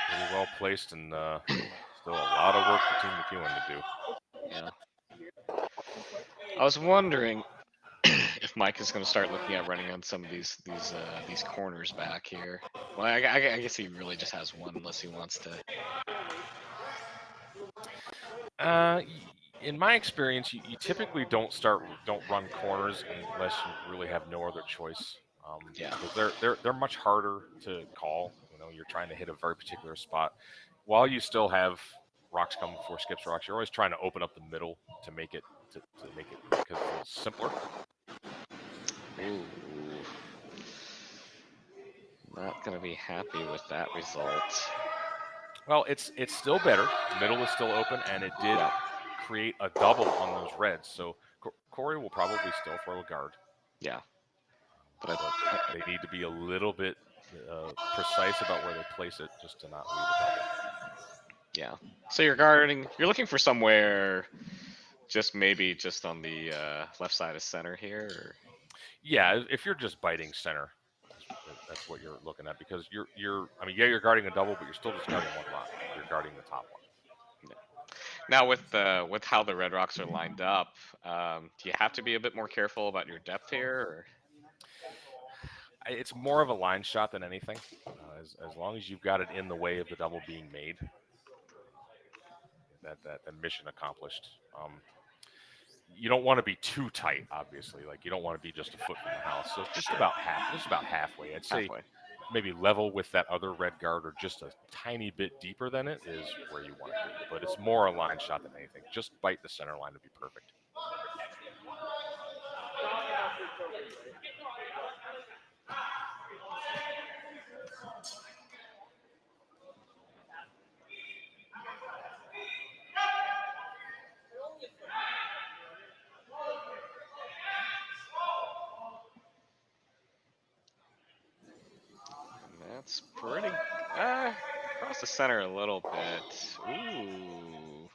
Pretty well placed, and still a lot of work for Team McEwen to do. Yeah. I was wondering if Mike is going to start looking at running on some of these corners back here. Well, I guess he really just has one unless he wants to. In my experience, you typically don't run corners unless you really have no other choice. Yeah. Because they're much harder to call. You know, you're trying to hit a very particular spot, while you still have rocks coming before skips rocks. You're always trying to open up the middle to make it because it feels simpler. Ooh. Not gonna be happy with that result. Well, it's still better. Middle is still open, and it did create a double on those reds. So Korey will probably still throw a guard. Yeah. But they need to be a little bit precise about where they place it, just to not leave a double. Yeah. So you're looking for somewhere, maybe just on the left side of center here. Or... Yeah, if you're just biting center, that's what you're looking at, because you're guarding a double, but you're still just guarding one rock. You're guarding the top one. Yeah. Now with how the red rocks are lined up, do you have to be a bit more careful about your depth here? Or? It's more of a line shot than anything. As long as you've got it in the way of the double being made, that mission accomplished. You don't want to be too tight, obviously. Like, you don't want to be just a foot from the house. So just about halfway. I'd say Halfway. Maybe level with that other red guard, or just a tiny bit deeper than it, is where you want to be. But it's more a line shot than anything. Just bite the center line to be perfect. That's pretty. Across the center a little bit. Ooh.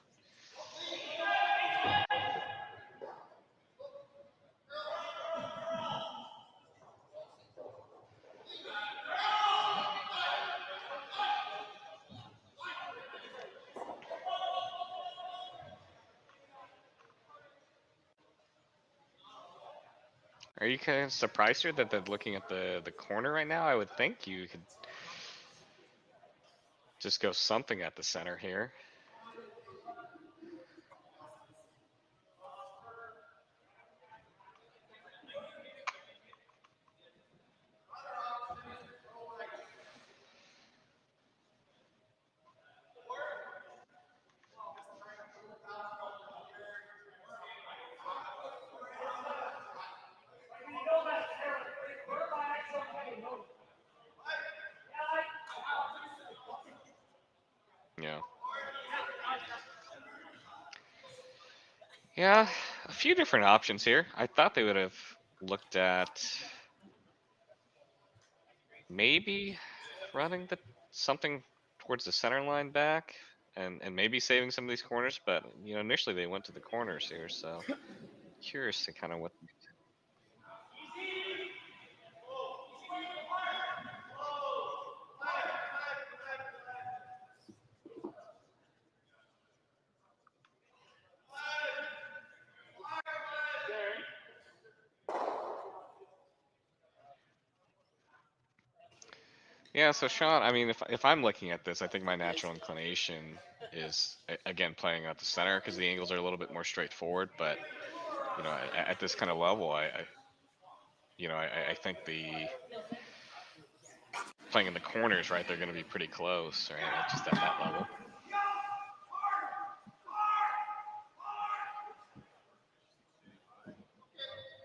Are you kind of surprised here that they're looking at the corner right now? I would think you could just go something at the center here. Yeah. Yeah, a few different options here. I thought they would have looked at maybe running something towards the center line back, and maybe saving some of these corners, but initially they went to the corners here, so curious to kind of what. Yeah, so Sean, I mean, if I'm looking at this, I think my natural inclination is again playing at the center because the angles are a little bit more straightforward. But at this kind of level, I think the playing in the corners, right? They're going to be pretty close, right? Just at that level.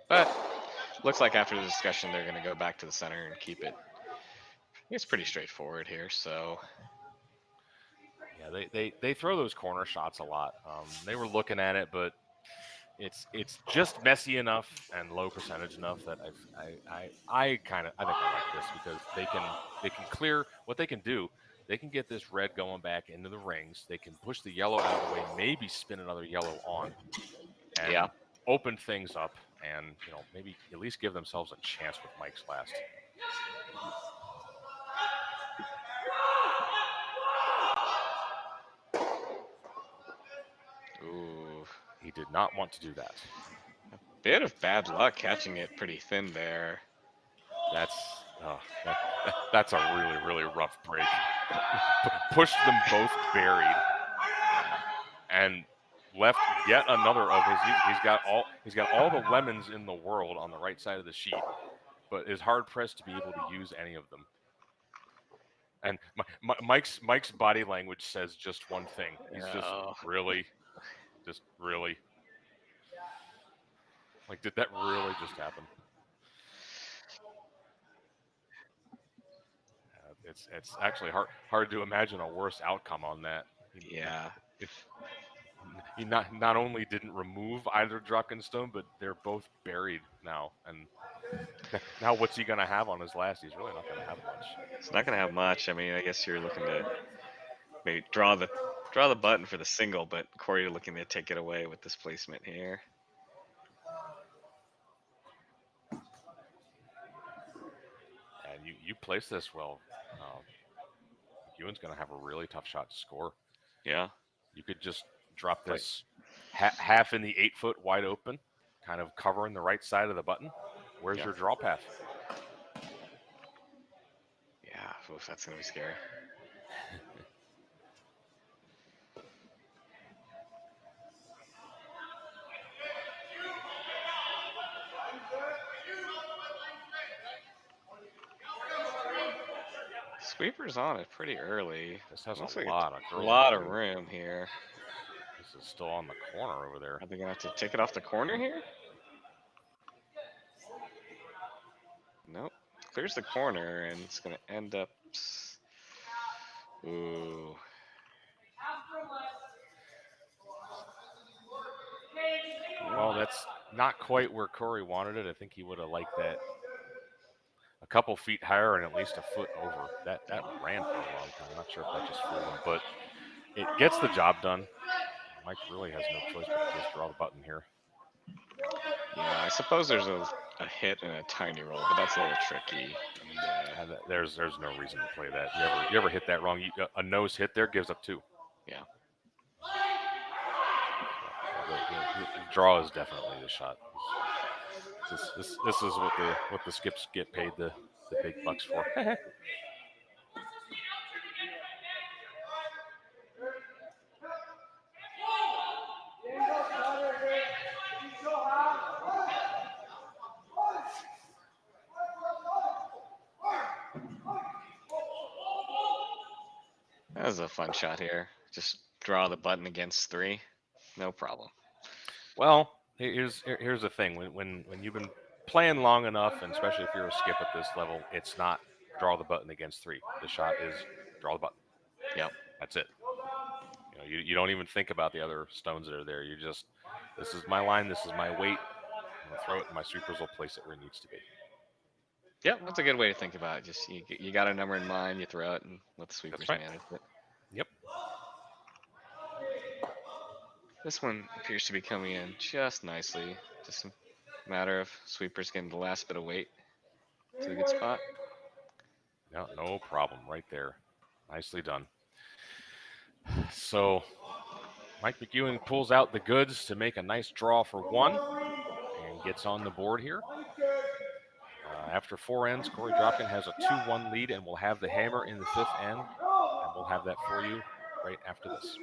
But looks like after the discussion, they're going to go back to the center and keep it. It's pretty straightforward here, so. Yeah, they throw those corner shots a lot. They were looking at it, but it's just messy enough and low percentage enough that I think I like this, because they can clear what they can do. They can get this red going back into the rings. They can push the yellow out of the way, maybe spin another yellow on, and open things up, and maybe at least give themselves a chance with Mike's last. Ooh. He did not want to do that. Bit of bad luck catching it pretty thin there. That's a really, really rough break. Pushed them both buried and left yet another of his. He's got all the lemons in the world on the right side of the sheet, but is hard pressed to be able to use any of them. And Mike's body language says just one thing. He's just really. Like, did that really just happen? It's actually hard to imagine a worse outcome on that. Yeah. He not only didn't remove either Dropkin stone, but they're both buried now. And now what's he gonna have on his last? He's really not gonna have much. It's not gonna have much. I mean, I guess you're looking to maybe draw the button for the single, but Korey looking to take it away with this placement here. And you place this well. McEwen's gonna have a really tough shot to score. Yeah. You could just drop this half in the 8 foot wide open, kind of covering the right side of the button. Where's your draw path? Yeah, oof, that's gonna be scary. Sweeper's on it pretty early. This has Looks a like lot of a curling lot to of do. room here. This is still on the corner over there. Are they gonna have to take it off the corner here? Nope. Clears the corner, and it's gonna end up. Ooh. Well, that's not quite where Korey wanted it. I think he would have liked that a couple feet higher and at least a foot over. That ran for a long time. I'm not sure if that just fooled him, but it gets the job done. Mike really has no choice but to just draw the button here. Yeah, I suppose there's a hit and a tiny roll, but that's a little tricky. There's no reason to play that. You ever hit that wrong? A nose hit there gives up 2. Yeah. The draw is definitely the shot. This is what the skips get paid the big bucks for. That was a fun shot here. Just draw the button against 3. No problem. Well, here's the thing. When you've been playing long enough, and especially if you're a skip at this level, it's not draw the button against 3. The shot is draw the button. Yep. That's it. You don't even think about the other stones that are there. You just, this is my line, this is my weight. I'm gonna throw it, and my sweepers will place it where it needs to be. Yep, that's a good way to think about it. Just you got a number in mind, you throw it, and let the sweepers manage it. Yep. This one appears to be coming in just nicely. Just a matter of sweepers getting the last bit of weight to a good spot. No problem. Right there. Nicely done. So Mike McEwen pulls out the goods to make a nice draw for 1 and gets on the board here. After 4 ends, Korey Dropkin has a 2-1 lead and will have the hammer in the 5th end. And we'll have that for you right after this.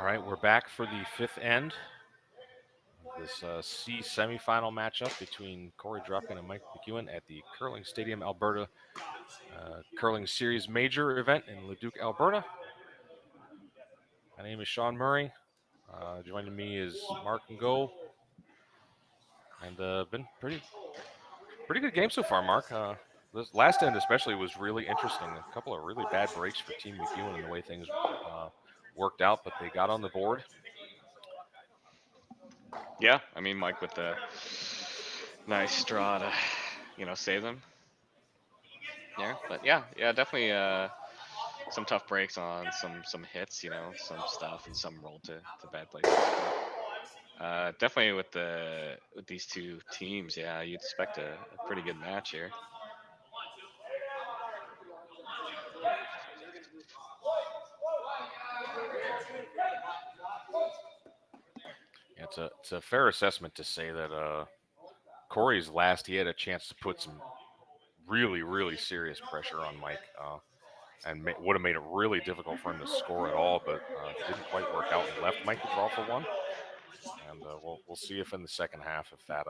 All right, we're back for the fifth end of this C semifinal matchup between Korey Dropkin and Mike McEwen at the Curling Stadium Alberta Curling Series Major event in Leduc, Alberta. My name is Sean Murray. Joining me is Mark and Go. And been pretty good game so far, Mark. This last end especially was really interesting. A couple of really bad breaks for Team McEwen and the way things worked out, but they got on the board. Yeah, I mean, Mike with the nice draw to, save them. Yeah, but yeah, definitely some tough breaks on some hits, some stuff, and some rolled to bad places. Definitely with these two teams, yeah, you'd expect a pretty good match here. It's a fair assessment to say that Korey's last, he had a chance to put some really serious pressure on Mike, and would have made it really difficult for him to score at all, but didn't quite work out and left Mike to draw for one. And we'll see if in the second half if that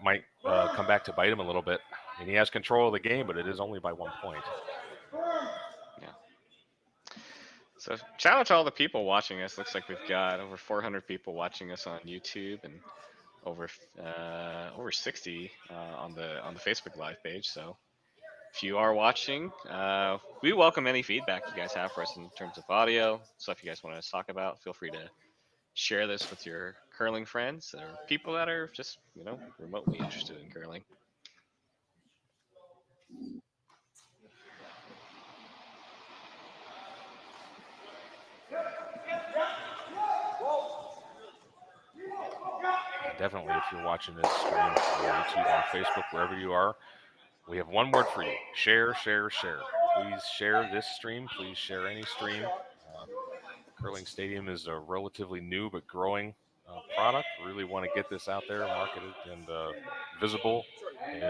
might come back to bite him a little bit. I mean, he has control of the game, but it is only by 1 point. Yeah. So shout out to all the people watching us. Looks like we've got over 400 people watching us on YouTube and over 60 on the Facebook Live page. So if you are watching, we welcome any feedback you guys have for us in terms of audio, stuff you guys want us to talk about. Feel free to share this with your curling friends or people that are just, remotely interested in curling. Definitely, if you're watching this stream on YouTube, on Facebook, wherever you are, we have one word for you: share, share, share. Please share this stream. Please share any stream. Curling Stadium is a relatively new but growing product. Really want to get this out there, marketed and visible in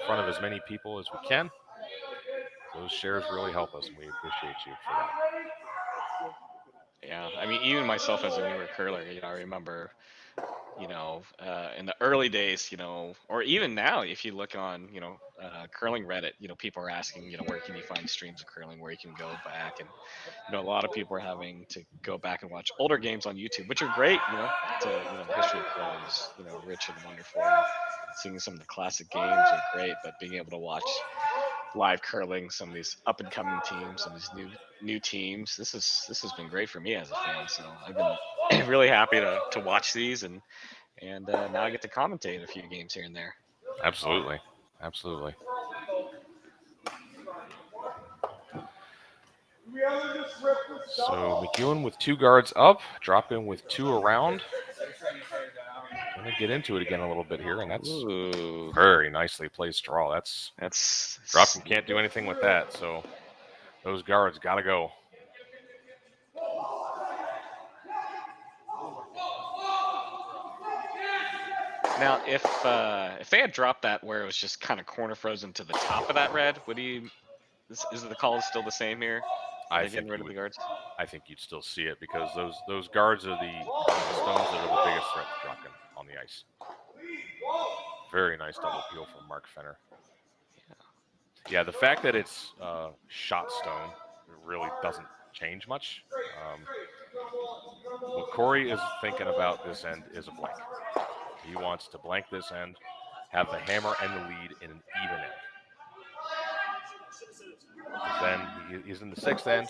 front of as many people as we can. Those shares really help us, and we appreciate you for that. Yeah, I mean, even myself as a newer curler, I remember, in the early days, or even now, if you look on, curling Reddit, people are asking, where can you find streams of curling, where you can go back, and a lot of people are having to go back and watch older games on YouTube, which are great. The history of curling is, rich and wonderful. And seeing some of the classic games are great, but being able to watch live curling, some of these up and coming teams, some of these new teams, this has been great for me as a fan. So I've been really happy to watch these, and now I get to commentate a few games here and there. Absolutely. So McEwen with 2 guards up, Dropkin with 2 around. Gonna get into it again a little bit here, and that's very nicely placed draw. That's Dropkin can't do anything with that, so those guards gotta go. Now, if they had dropped that where it was just kind of corner frozen to the top of that red, is the call still the same here? I think rid of the guards. I think you'd still see it because those guards are the stones that are the biggest threat to Dropkin on the ice. Very nice double peel from Mark Fenner. Yeah, the fact that it's shot stone really doesn't change much. What Korey is thinking about this end is a blank. He wants to blank this end, have the hammer and the lead in an even end. Then he's in the 6th end.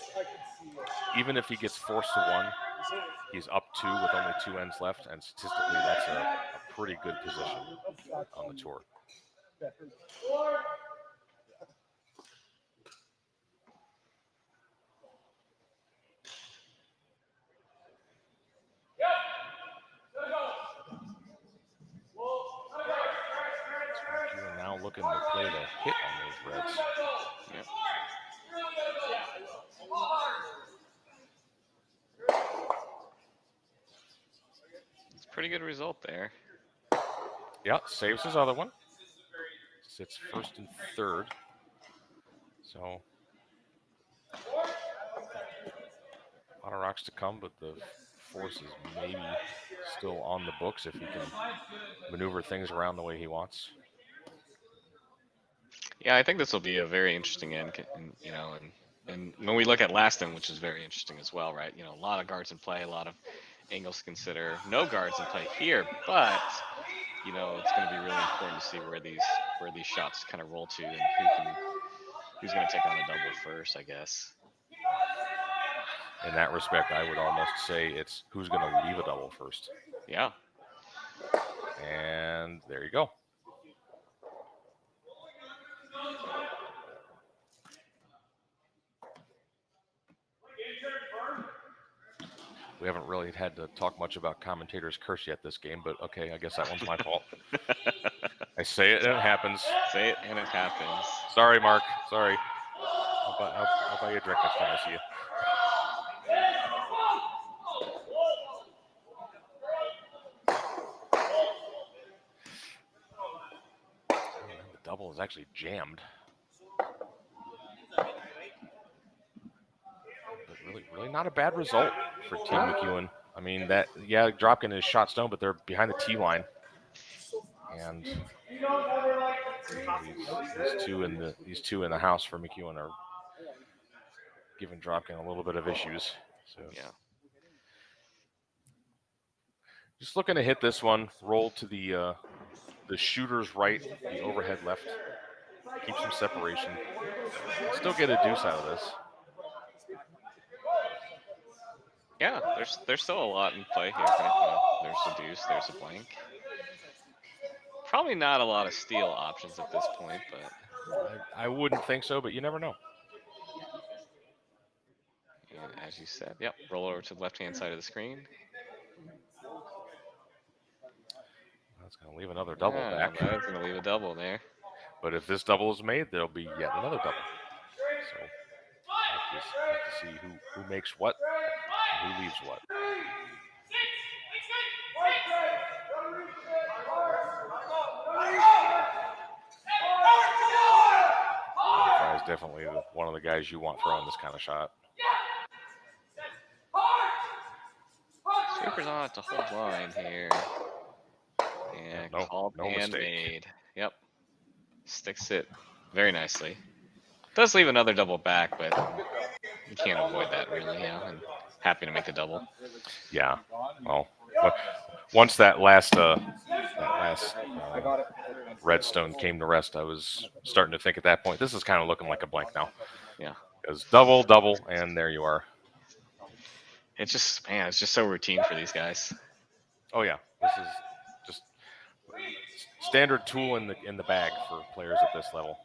Even if he gets forced to 1, he's up 2 with only 2 ends left, and statistically that's a pretty good position on the tour. You're now looking to play the hit on those reds. Yep. It's a pretty good result there. Yeah, saves his other one. Sits 1st and 3rd. So A lot of rocks to come, but the force is maybe still on the books if he can maneuver things around the way he wants. Yeah, I think this will be a very interesting end, you know, and when we look at last end, which is very interesting as well, right? You know, a lot of guards in play, a lot of angles to consider. No guards in play here, but you know, it's going to be really important to see where these shots kind of roll to and who's going to take on a double first, I guess. In that respect, I would almost say it's who's going to leave a double first. Yeah. And there you go. We haven't really had to talk much about commentators' curse yet this game, but okay, I guess that one's my fault. I say it and it happens. Say it and it happens. Sorry, Mark. Sorry. I'll buy you a drink next time I see you. The double is actually jammed. But really not a bad result for Team McEwen. I mean, Dropkin is shot stone, but they're behind the tee line. And these two in the house for McEwen are giving Dropkin a little bit of issues. So yeah. Just looking to hit this one, roll to the shooter's right, the overhead left. Keep some separation. Still get a deuce out of this. Yeah, there's still a lot in play here. Right? There's a deuce, there's a blank. Probably not a lot of steal options at this point, but I wouldn't think so, but you never know. And as you said, yep, roll over to the left-hand side of the screen. That's going to leave another double back. That's going to leave a double there. But if this double is made, there'll be yet another double. So have to see who makes what and who leaves what. Is definitely one of the guys you want throwing this kind of shot. Sweeper's on it to hold line here. And called no and mistake. made. Yep. Sticks it very nicely. Does leave another double back, but you can't avoid that really, yeah. And happy to make the double. Yeah. Well, once that last redstone came to rest, I was starting to think at that point, this is kind of looking like a blank now. Yeah. Because double, and there you are. It's just, man, it's just so routine for these guys. Oh yeah, this is just standard tool in the bag for players at this level.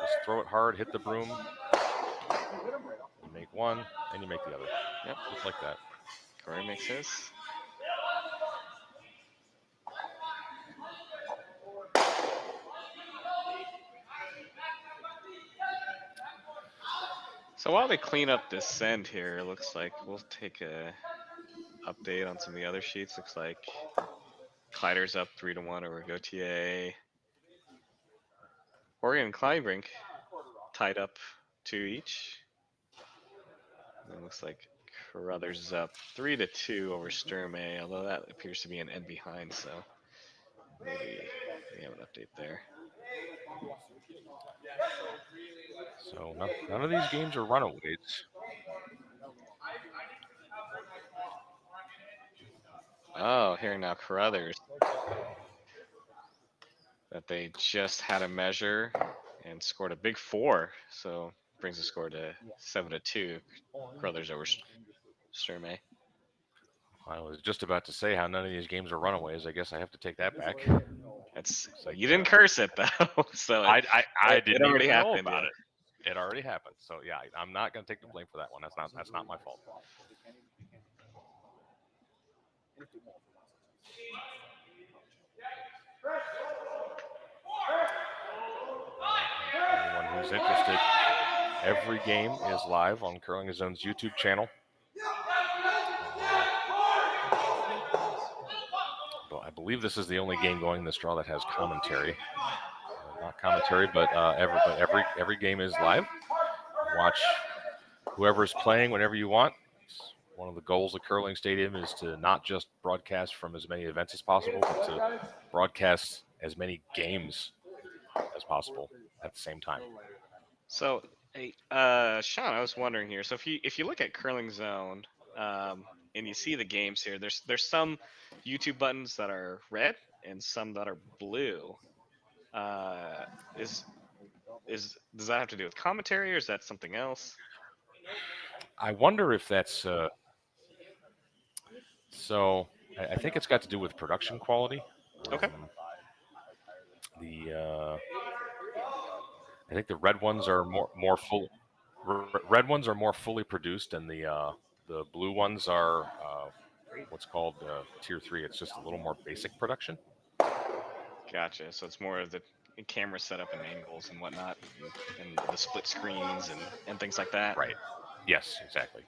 Just throw it hard, hit the broom. You make one, and you make the other. Yep, just like that. Korey makes his. So while they clean up this send here, it looks like we'll take a update on some of the other sheets. Looks like Kleider's up 3-1 over Gautier. Oregon and Kleinbrink tied up 2 each. And it looks like Carruthers is up 3-2 over Sturmey, although that appears to be an end behind, so maybe we have an update there. So none of these games are runaways. Oh, here now Carruthers. That they just had a measure and scored a big 4, so brings the score to 7-2. Carruthers over Sturmey. I was just about to say how none of these games are runaways. I guess I have to take that back. That's you didn't curse it though, so I didn't it already even know happened about it. It already happened. So yeah, I'm not going to take the blame for that one. That's not my fault. Anyone who's interested, every game is live on Curling Zone's YouTube channel. I believe this is the only game going this draw that has commentary. Not commentary, but every game is live. Watch whoever's playing whenever you want. one of the goals of Curling Stadium is to not just broadcast from as many events as possible, but to broadcast as many games as possible at the same time. So, hey, Sean, I was wondering here. So if you look at Curling Zone, and you see the games here, there's some YouTube buttons that are red and some that are blue. Is does that have to do with commentary, or is that something else? I wonder if that's so. I think it's got to do with production quality. Okay. I think the red ones are more full. Red ones are more fully produced, and the blue ones are what's called tier 3. It's just a little more basic production. Gotcha. So it's more of the camera setup and angles and whatnot, and the split screens and things like that. Right. Yes, exactly.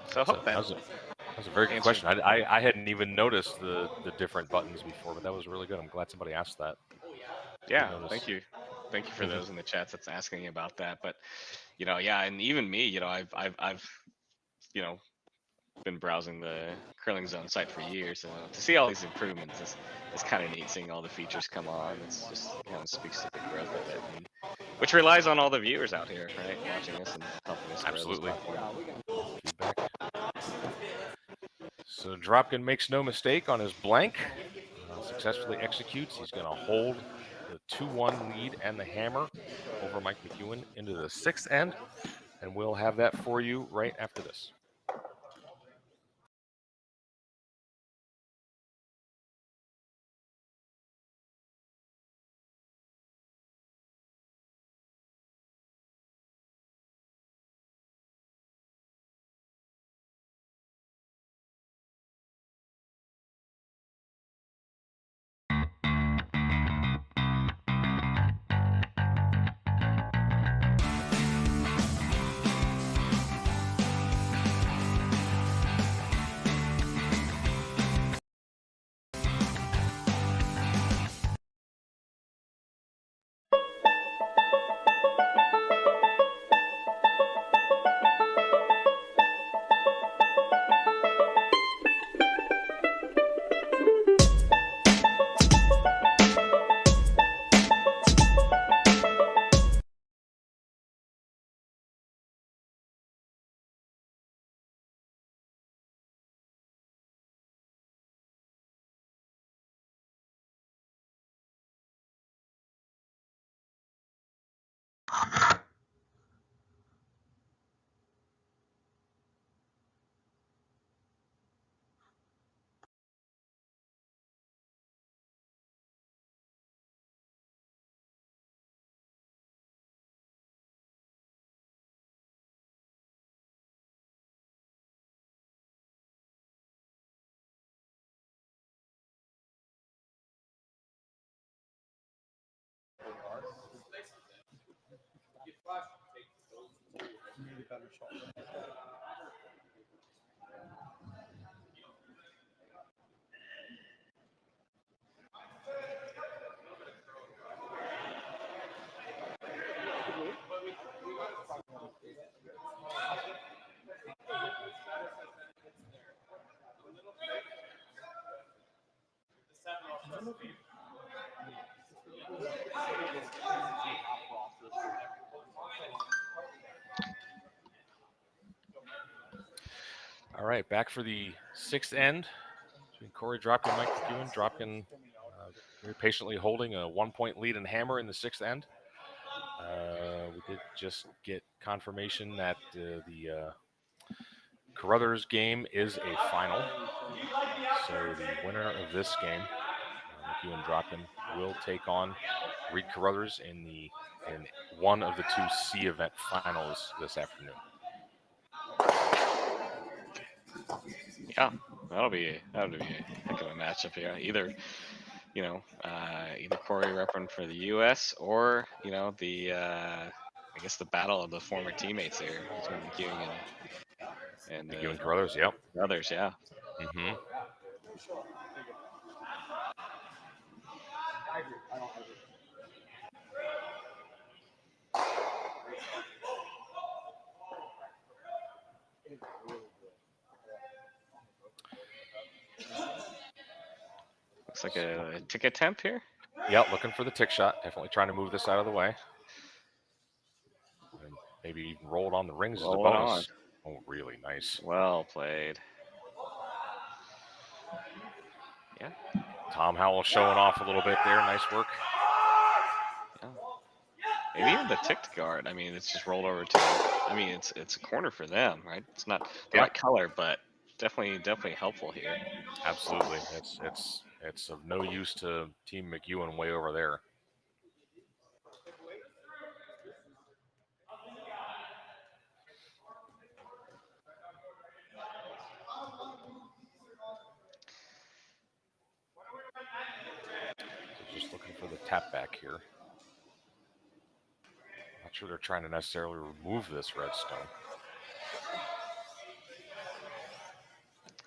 So I hope That was a very good answers- question. I hadn't even noticed the different buttons before, but that was really good. I'm glad somebody asked that. Yeah, notice. thank you for those in the chats that's asking about that. But yeah, and even me, I've been browsing the Curling Zone site for years, so to see all these improvements is kind of neat. Seeing all the features come on, it's just kind of speaks to the growth of it, and which relies on all the viewers out here, right, watching us and helping us grow this Absolutely. platform. Feedback. So Dropkin makes no mistake on his blank. Successfully executes. He's going to hold the 2-1 lead and the hammer over Mike McEwen into the 6th end, and we'll have that for you right after this. All right, back for the 6th end between Korey Dropkin and Mike McEwen. Dropkin very patiently holding a 1-point lead in hammer in the 6th end. We did just get confirmation that the Carruthers game is a final. So the winner of this game, McEwen Dropkin, will take on Reed Carruthers in one of the 2 C event finals this afternoon. Yeah, that'll be a heck of a matchup here. Either Korey repping for the U.S. or the I guess, the battle of the former teammates there between McEwen and McEwen Brothers, yep. Brothers, yeah. Mm-hmm. Looks like a tick attempt here. Yep, looking for the tick shot. Definitely trying to move this out of the way. And maybe even roll it on the rings as a Roll it bonus. Oh, really nice. Well played. Yeah. Tom Howell showing off a little bit there. Nice work. Yeah. Maybe even the ticked guard. I mean, it's just rolled over to. I mean, it's a corner for them, right? It's not the right color, but definitely helpful here. Absolutely, it's of no use to Team McEwen way over there. So just looking for the tap back here. Not sure they're trying to necessarily remove this redstone.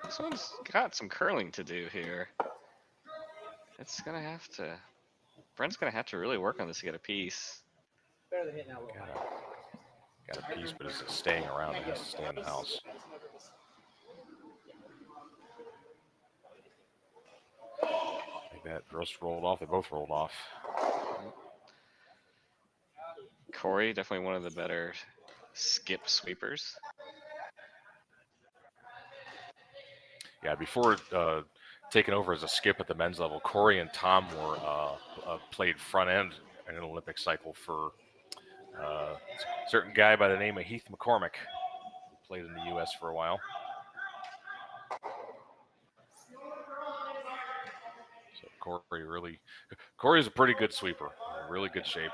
This one's got some curling to do here. It's gonna have to. Brent's gonna have to really work on this to get a piece. Better than hitting that little Got a piece, but is it staying around? It has to stay in the house. Like that just rolled off. They both rolled off. Korey, definitely one of the better skip sweepers. Yeah, before taking over as a skip at the men's level, Korey and Tom were played front end in an Olympic cycle for a certain guy by the name of Heath McCormick, who played in the U.S. for a while. So Korey's a pretty good sweeper, in really good shape.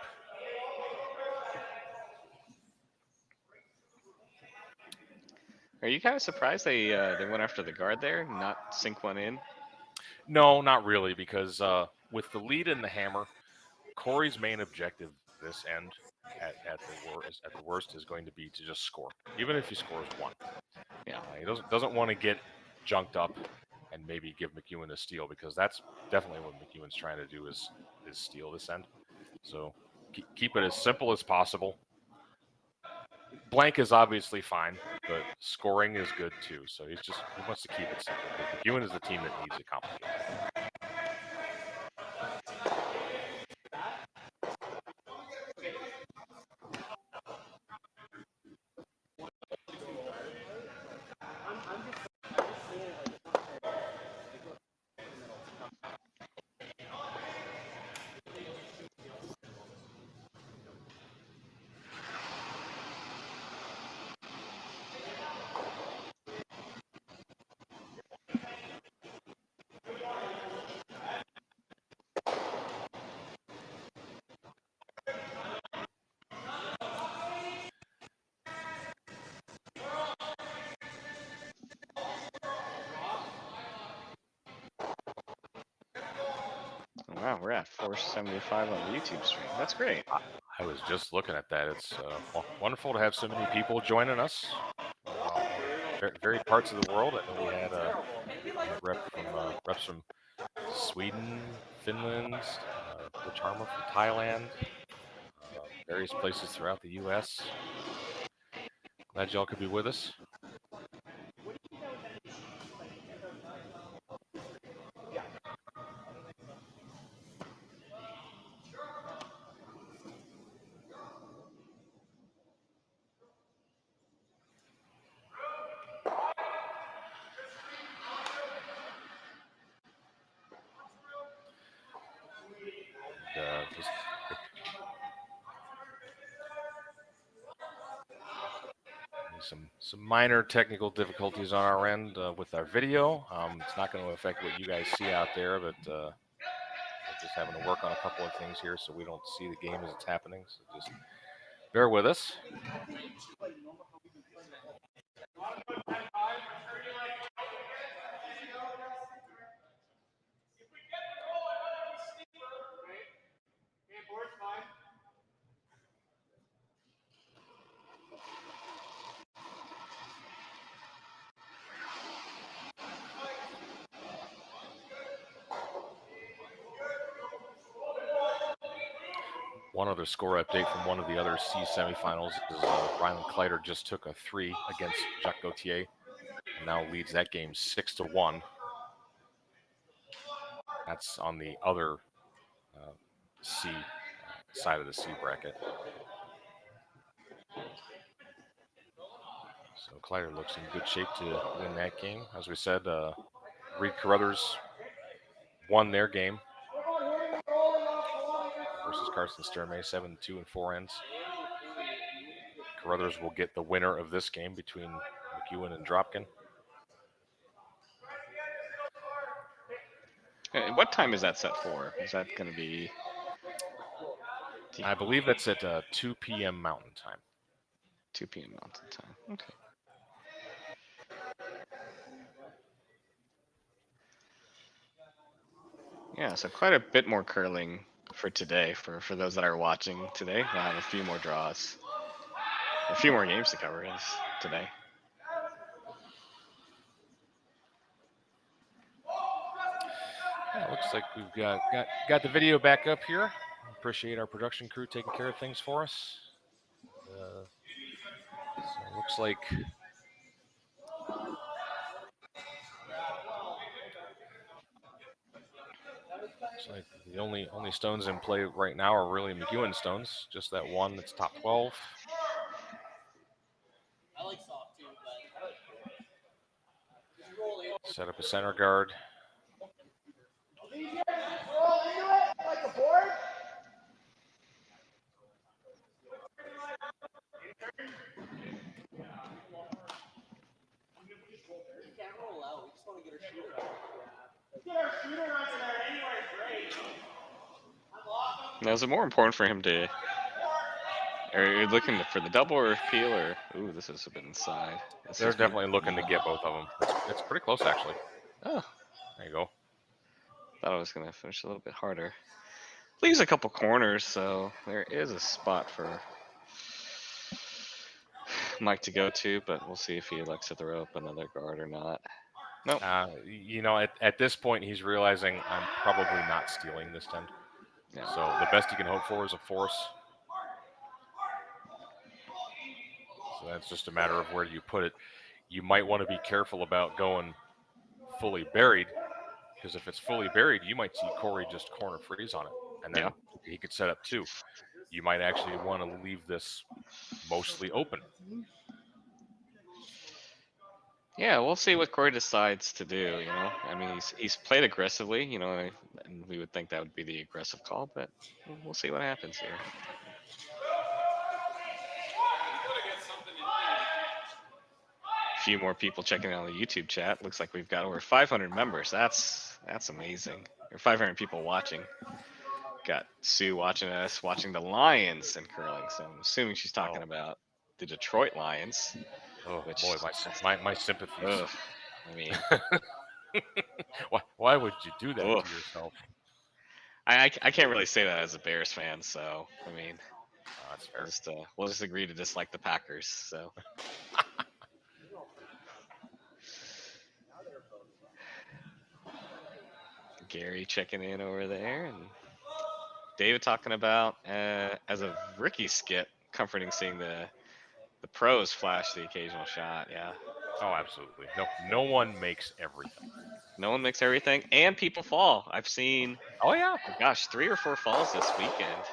Are you kind of surprised they went after the guard there, not sink one in? No, not really, because with the lead and the hammer, Korey's main objective this end at the worst is going to be to just score, even if he scores one. Yeah, he doesn't want to get junked up and maybe give McEwen a steal, because that's definitely what McEwen's trying to do is steal this end. So keep it as simple as possible. Blank is obviously fine, but scoring is good too. So he wants to keep it simple. McEwen is the team that needs it complicated. Wow, we're at 475 on the YouTube stream. That's great. I was just looking at that. It's wonderful to have so many people joining us. Varied parts of the world. I know we had reps from Sweden, Finland, Rich Harmer from Thailand, various places throughout the U.S. Glad y'all could be with us. Just some minor technical difficulties on our end with our video. It's not going to affect what you guys see out there, but we're just having to work on a couple of things here so we don't see the game as it's happening. So just bear with us. One other score update from one of the other C semifinals is Ryland Kleider just took a 3 against Jacques Gauthier and now leads that game 6-1. That's on the other C side of the C bracket. So Kleider looks in good shape to win that game. As we said, Reed Carruthers won their game versus Carson Sturmey, 7-2 and 4 ends. Carruthers will get the winner of this game between McEwen and Dropkin. What time is that set for? Is that going to be? I believe that's at 2 p.m. Mountain Time. 2 p.m. Mountain Time. Okay. Yeah, so quite a bit more curling for today. For those that are watching today, we'll have a few more draws, a few more games to cover today. Yeah, looks like we've got the video back up here. Appreciate our production crew taking care of things for us. So it looks like the only stones in play right now are really McEwen stones. Just that one that's top 12. I like soft too, but Set up a center guard. you can't roll out. We just want to get our shooter out. Now, is it more important for him to? Are you looking for the double or peel or? Ooh, this is a bit inside. They're definitely looking to get both of them. It's pretty close actually. Oh, there you go. Thought I was gonna finish a little bit harder. Leaves a couple corners, so there is a spot for Mike to go to, but we'll see if he elects to throw up another guard or not. Nope. You know, at this point, he's realizing I'm probably not stealing this 10. Yeah. So the best he can hope for is a force. So that's just a matter of where you put it. You might want to be careful about going fully buried, because if it's fully buried, you might see Korey just corner freeze on it, and then he could set up 2. You might actually want to leave this mostly open. Yeah, we'll see what Korey decides to do. You know, I mean, he's played aggressively. You know, and we would think that would be the aggressive call, but we'll see what happens here. A few more people checking out on the YouTube chat. Looks like we've got over 500 members. That's amazing. Or 500 people watching. Got Sue watching us, watching the Lions in curling. So I'm assuming she's talking about the Detroit Lions. Oh which, boy, my sympathies. Ugh, I mean, why would you do that to yourself? I can't really say that as a Bears fan, so I mean, that's fair. We'll just agree to dislike the Packers. So. Gary checking in over there, and David talking about as a rookie skit, comforting seeing the pros flash the occasional shot. Yeah. Oh, absolutely. No one makes everything. No one makes everything, and people fall. I've seen. Oh yeah. Gosh, 3 or 4 falls this weekend.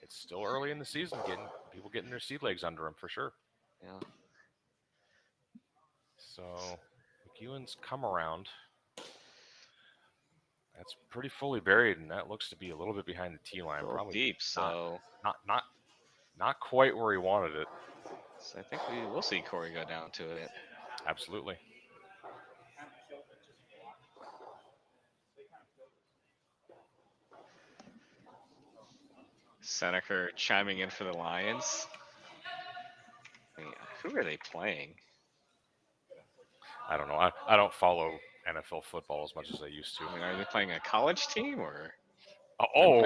It's still early in the season, people getting their sea legs under them for sure. Yeah. So McEwen's come around. That's pretty fully buried, and that looks to be a little bit behind the tee line. Probably deep, so not quite where he wanted it. So I think we will see Korey go down to it. Absolutely. Seneca chiming in for the Lions. I mean, who are they playing? I don't know. I don't follow NFL football as much as I used to. I mean, are they playing a college team or? Oh,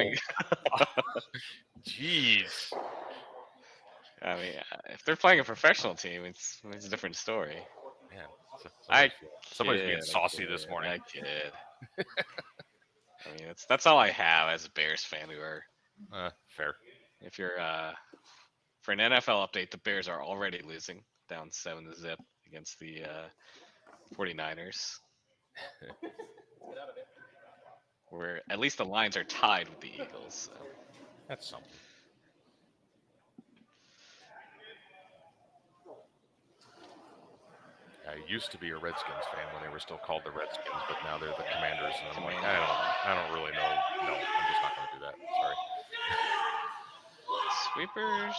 jeez. I mean, if they're playing a professional team, it's a different story. Man, somebody's being saucy this morning. I kid. I mean, that's all I have as a Bears fan who are Fair. If you're for an NFL update, the Bears are already losing, down 7-0 against the 49ers. Where at least the Lions are tied with the Eagles. So. That's something. I used to be a Redskins fan when they were still called the Redskins, but now they're the Commanders, and I'm like, I don't really know. No, I'm just not going to do that. Sorry. Sweepers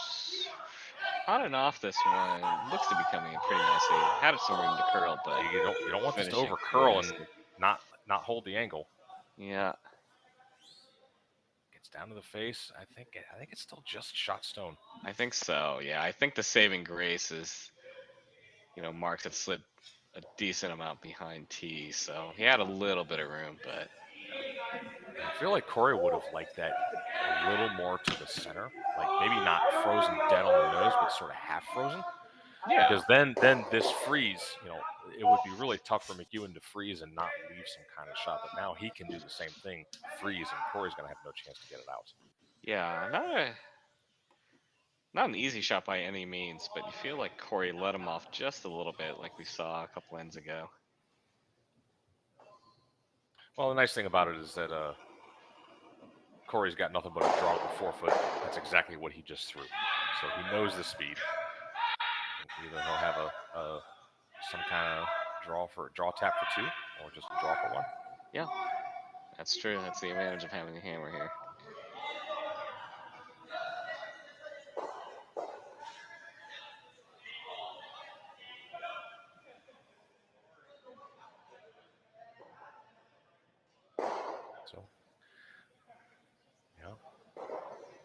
on and off this one. Looks to be coming in pretty nicely. Had some room to curl, but You don't want this to finishing over pretty curl and nicely. not hold the angle. Yeah. Gets down to the face. I think it's still just shot stone. I think so. Yeah, I think the saving grace is, Marks had slid a decent amount behind T, so he had a little bit of room, but I feel like Korey would have liked that a little more to the center, like maybe not frozen dead on the nose, but sort of half frozen. yeah, Because then this freeze, it would be really tough for McEwen to freeze and not leave some kind of shot. But now he can do the same thing, freeze, and Korey's going to have no chance to get it out. yeah, not an easy shot by any means, but you feel like Korey let him off just a little bit, like we saw a couple ends ago. Well, the nice thing about it is that Korey's got nothing but a draw with 4 foot. That's exactly what he just threw. So he knows the speed. Either he'll have some kind of draw tap for 2, or just a draw for 1. Yeah, that's true. That's the advantage of having a hammer here. So,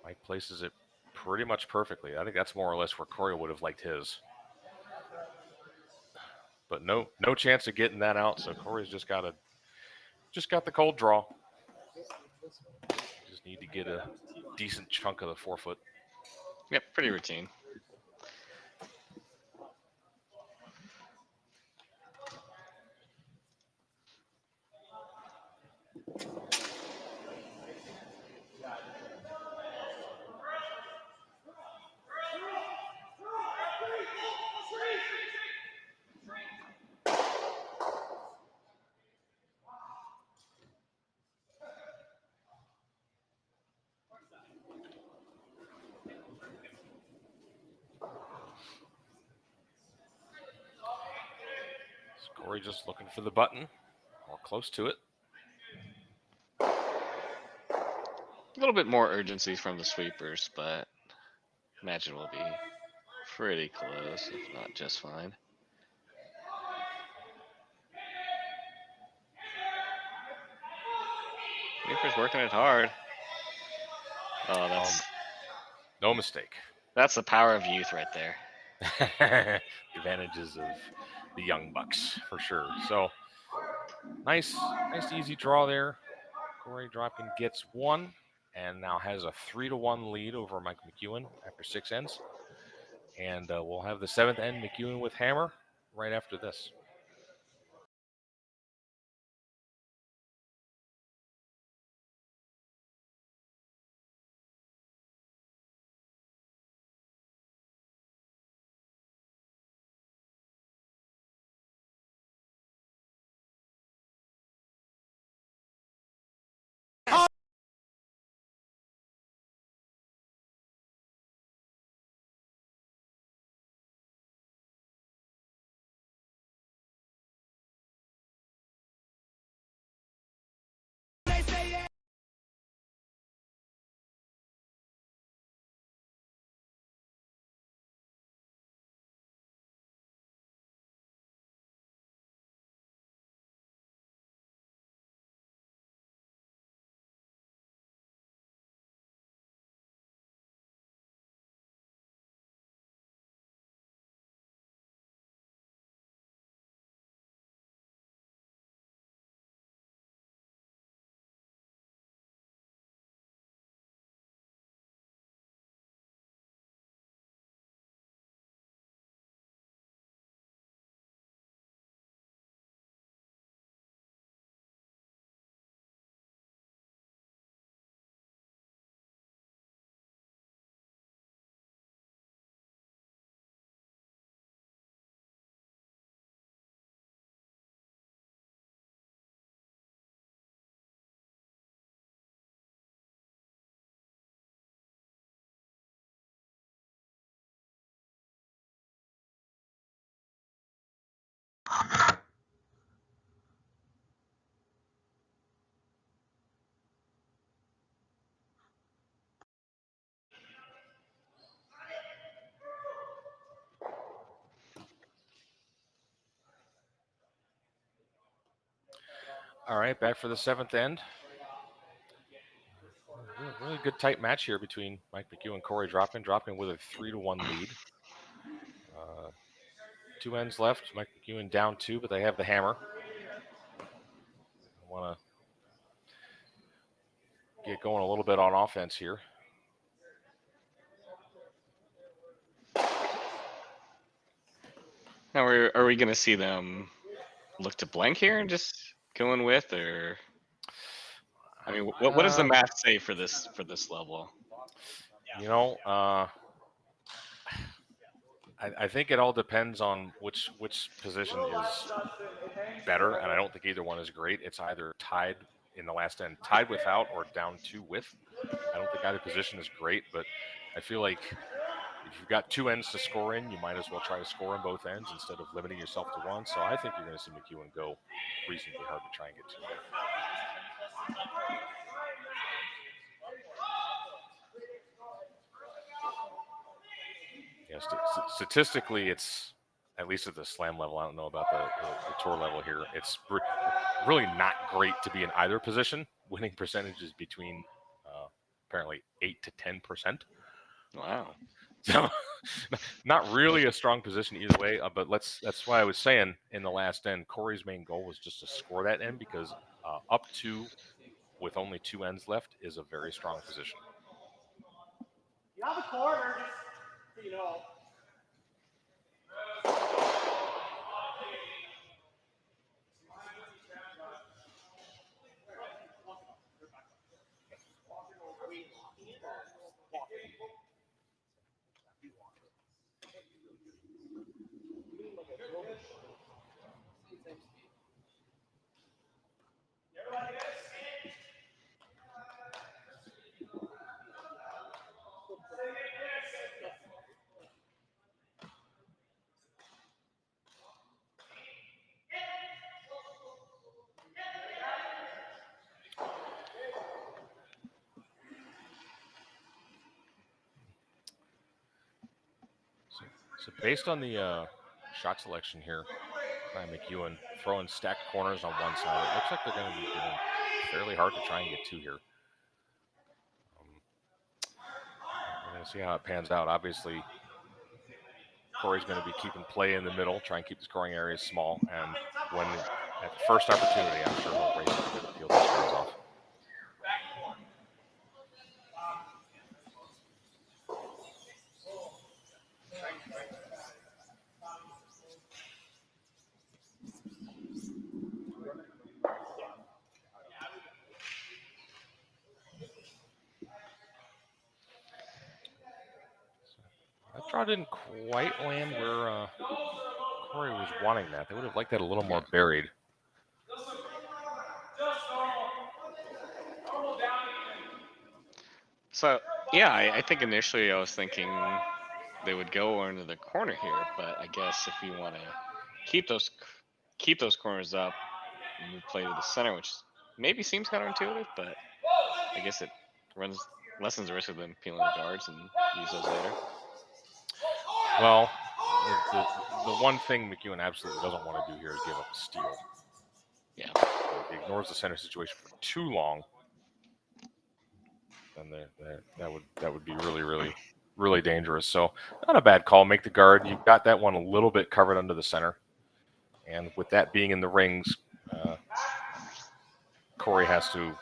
Mike places it pretty much perfectly. I think that's more or less where Korey would have liked his. But no chance of getting that out. So Korey's just got the cold draw. Just need to get a decent chunk of the 4 foot. Yep, pretty routine. Korey just looking for the button, or close to it. A little bit more urgency from the sweepers, but imagine we'll be pretty close, if not just fine. Sweepers working it hard. Oh, that's no mistake. That's the power of youth right there. Advantages of the young bucks for sure. So nice easy draw there. Korey Dropkin gets 1 and now has a 3-1 lead over Mike McEwen after 6 ends. And we'll have the 7th end, McEwen with hammer, right after this. All right, back for the 7th end. Really good tight match here between Mike McEwen and Korey Dropkin. Dropkin with a 3-1 lead. 2 ends left. Mike McEwen down 2, but they have the hammer. Want to get going a little bit on offense here. Now, are we going to see them look to blank here and just go in with, or I mean, what does the math say for this level? You know, I think it all depends on which position is better, and I don't think either one is great. It's either tied in the last end, tied without, or down 2 with. I don't think either position is great, but I feel like if you've got 2 ends to score in, you might as well try to score in both ends instead of limiting yourself to one. So I think you're going to see McEwen go reasonably hard to try and get 2 there. Yeah, statistically, it's, at least at the slam level, I don't know about the tour level here, it's really not great to be in either position. Winning percentage is between apparently 8 to 10%. Wow. So not really a strong position either way, but that's why I was saying in the last end, Korey's main goal was just to score that end, because up 2 with only 2 ends left is a very strong position. You have a corner, just, you know. So based on the shot selection here by McEwen, throwing stacked corners on one side, it looks like they're going to be doing fairly hard to try and get 2 here. We're going to see how it pans out. Obviously, Korey's going to be keeping play in the middle, try and keep the scoring areas small, and when at the first opportunity, I'm sure he'll race to the field these guys off. That draw didn't quite land where Korey was wanting that. They would have liked that a little more buried. So yeah, I think initially I was thinking they would go into the corner here, but I guess if you want to keep those corners up and move play to the center, which maybe seems counterintuitive, but I guess it lessens the risk of them peeling the guards and use those later. Well, the one thing McEwen absolutely doesn't want to do here is give up a steal. Yeah. So if he ignores the center situation for too long, then that would be really dangerous. So not a bad call. Make the guard. You've got that one a little bit covered under the center, and with that being in the rings, Korey has to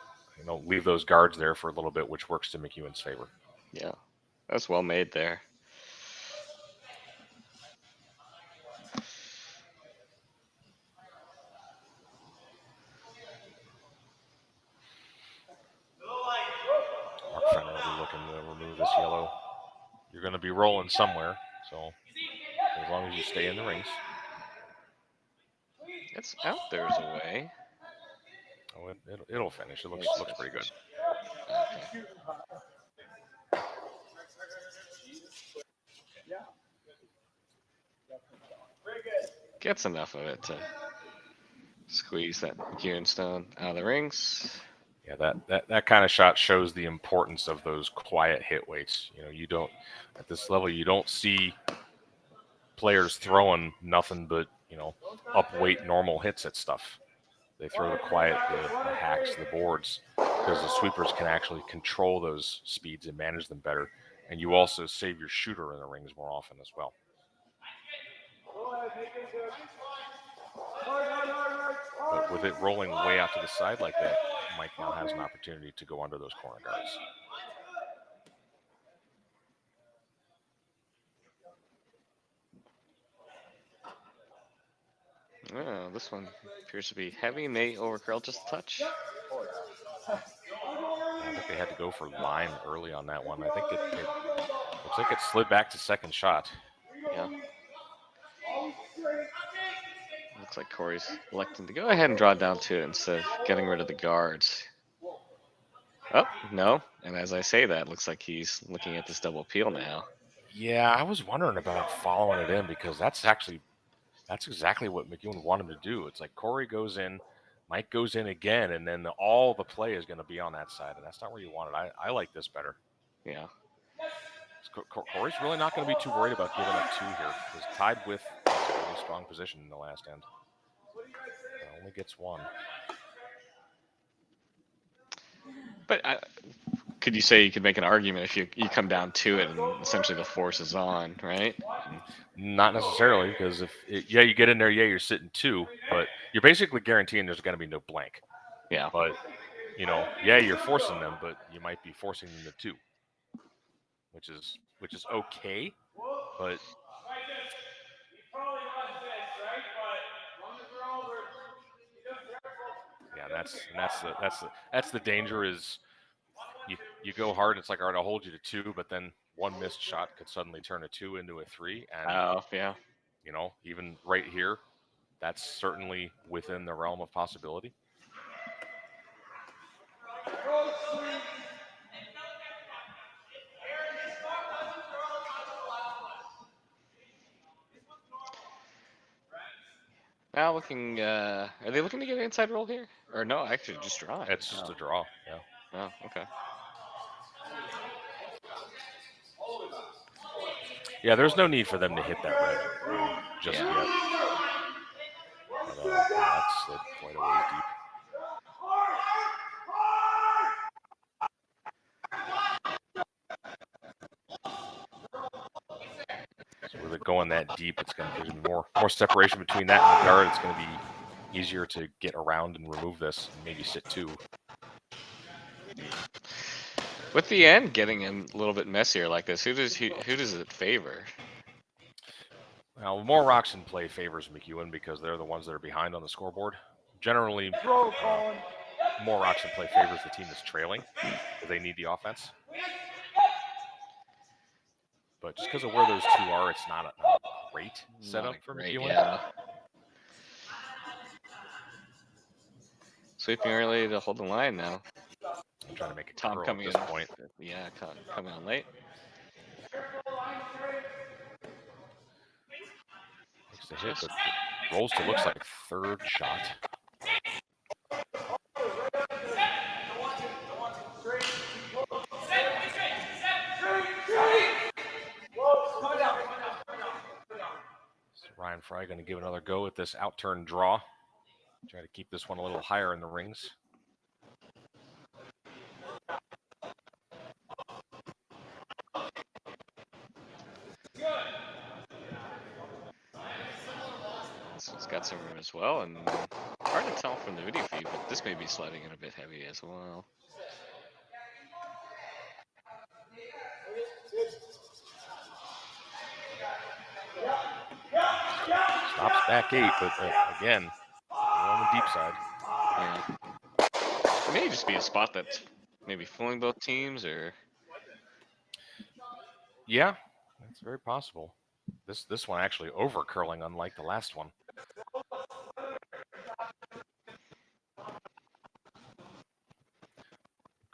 leave those guards there for a little bit, which works to McEwen's favor. Yeah, that's well made there. Mark Fenner will be looking to remove this yellow. You're going to be rolling somewhere, so as long as you stay in the rings. It's out there's a way. Oh, it'll finish. It looks pretty good. Okay. Gets enough of it to squeeze that McEwen stone out of the rings. Yeah, that kind of shot shows the importance of those quiet hit weights. You don't, at this level, you don't see players throwing nothing but up weight normal hits at stuff. they throw the quiet, the hacks, the boards, because the sweepers can actually control those speeds and manage them better. And you also save your shooter in the rings more often as well. But with it rolling way out to the side like that, Mike now has an opportunity to go under those corner guards. Oh, this one appears to be heavy. May overcurl just a touch. I think they had to go for line early on that one. I think it looks like it slid back to second shot. Yeah. Looks like Korey's electing to go ahead and draw down to it instead of getting rid of the guards. Oh, no. And as I say that, looks like he's looking at this double peel now. Yeah, I was wondering about following it in because that's exactly what McEwen wanted him to do. It's like Korey goes in, Mike goes in again, and then all the play is going to be on that side, and that's not where you want it. I like this better. Yeah. Korey's really not going to be too worried about giving up 2 here. He's tied with a really strong position in the last end. Only gets 1. But could you say you could make an argument if you come down to it and essentially the force is on, right? Not necessarily, because you get in there, you're sitting 2, but you're basically guaranteeing there's going to be no blank. Yeah. But, you're forcing them, but you might be forcing them to 2, which is okay, but yeah, that's the danger is you go hard. It's like, all right, I'll hold you to 2, but then one missed shot could suddenly turn a 2 into a 3, and Oh, yeah. Even right here, that's certainly within the realm of possibility. Now looking, are they looking to get an inside roll here? Or no, actually just draw. It's just a draw, yeah. Oh, okay. Yeah, there's no need for them to hit that red just yet. But, that slid quite a ways deep. So with it going that deep, there's more separation between that and the guard. It's going to be easier to get around and remove this and maybe sit 2. With the end getting a little bit messier like this, who does it favor? Well, more rocks in play favors McEwen because they're the ones that are behind on the scoreboard. Generally, more rocks in play favors the team that's trailing because they need the offense. But just because of where those 2 are, it's not a great setup for McEwen. Yeah. Sweeping early to hold the line now. I'm trying to make it Tom curl coming at this in. point. Yeah, coming on late. Makes the hit, but rolls to looks like 3rd shot. So Ryan Fry going to give another go at this outturn draw. Try to keep this one a little higher in the rings. This one's got some room as well, and hard to tell from the video feed, but this may be sliding in a bit heavy as well. Stops back 8, but again, on the deep side. Yeah. It may just be a spot that's maybe fooling both teams, or Yeah, that's very possible. This one actually over curling, unlike the last one.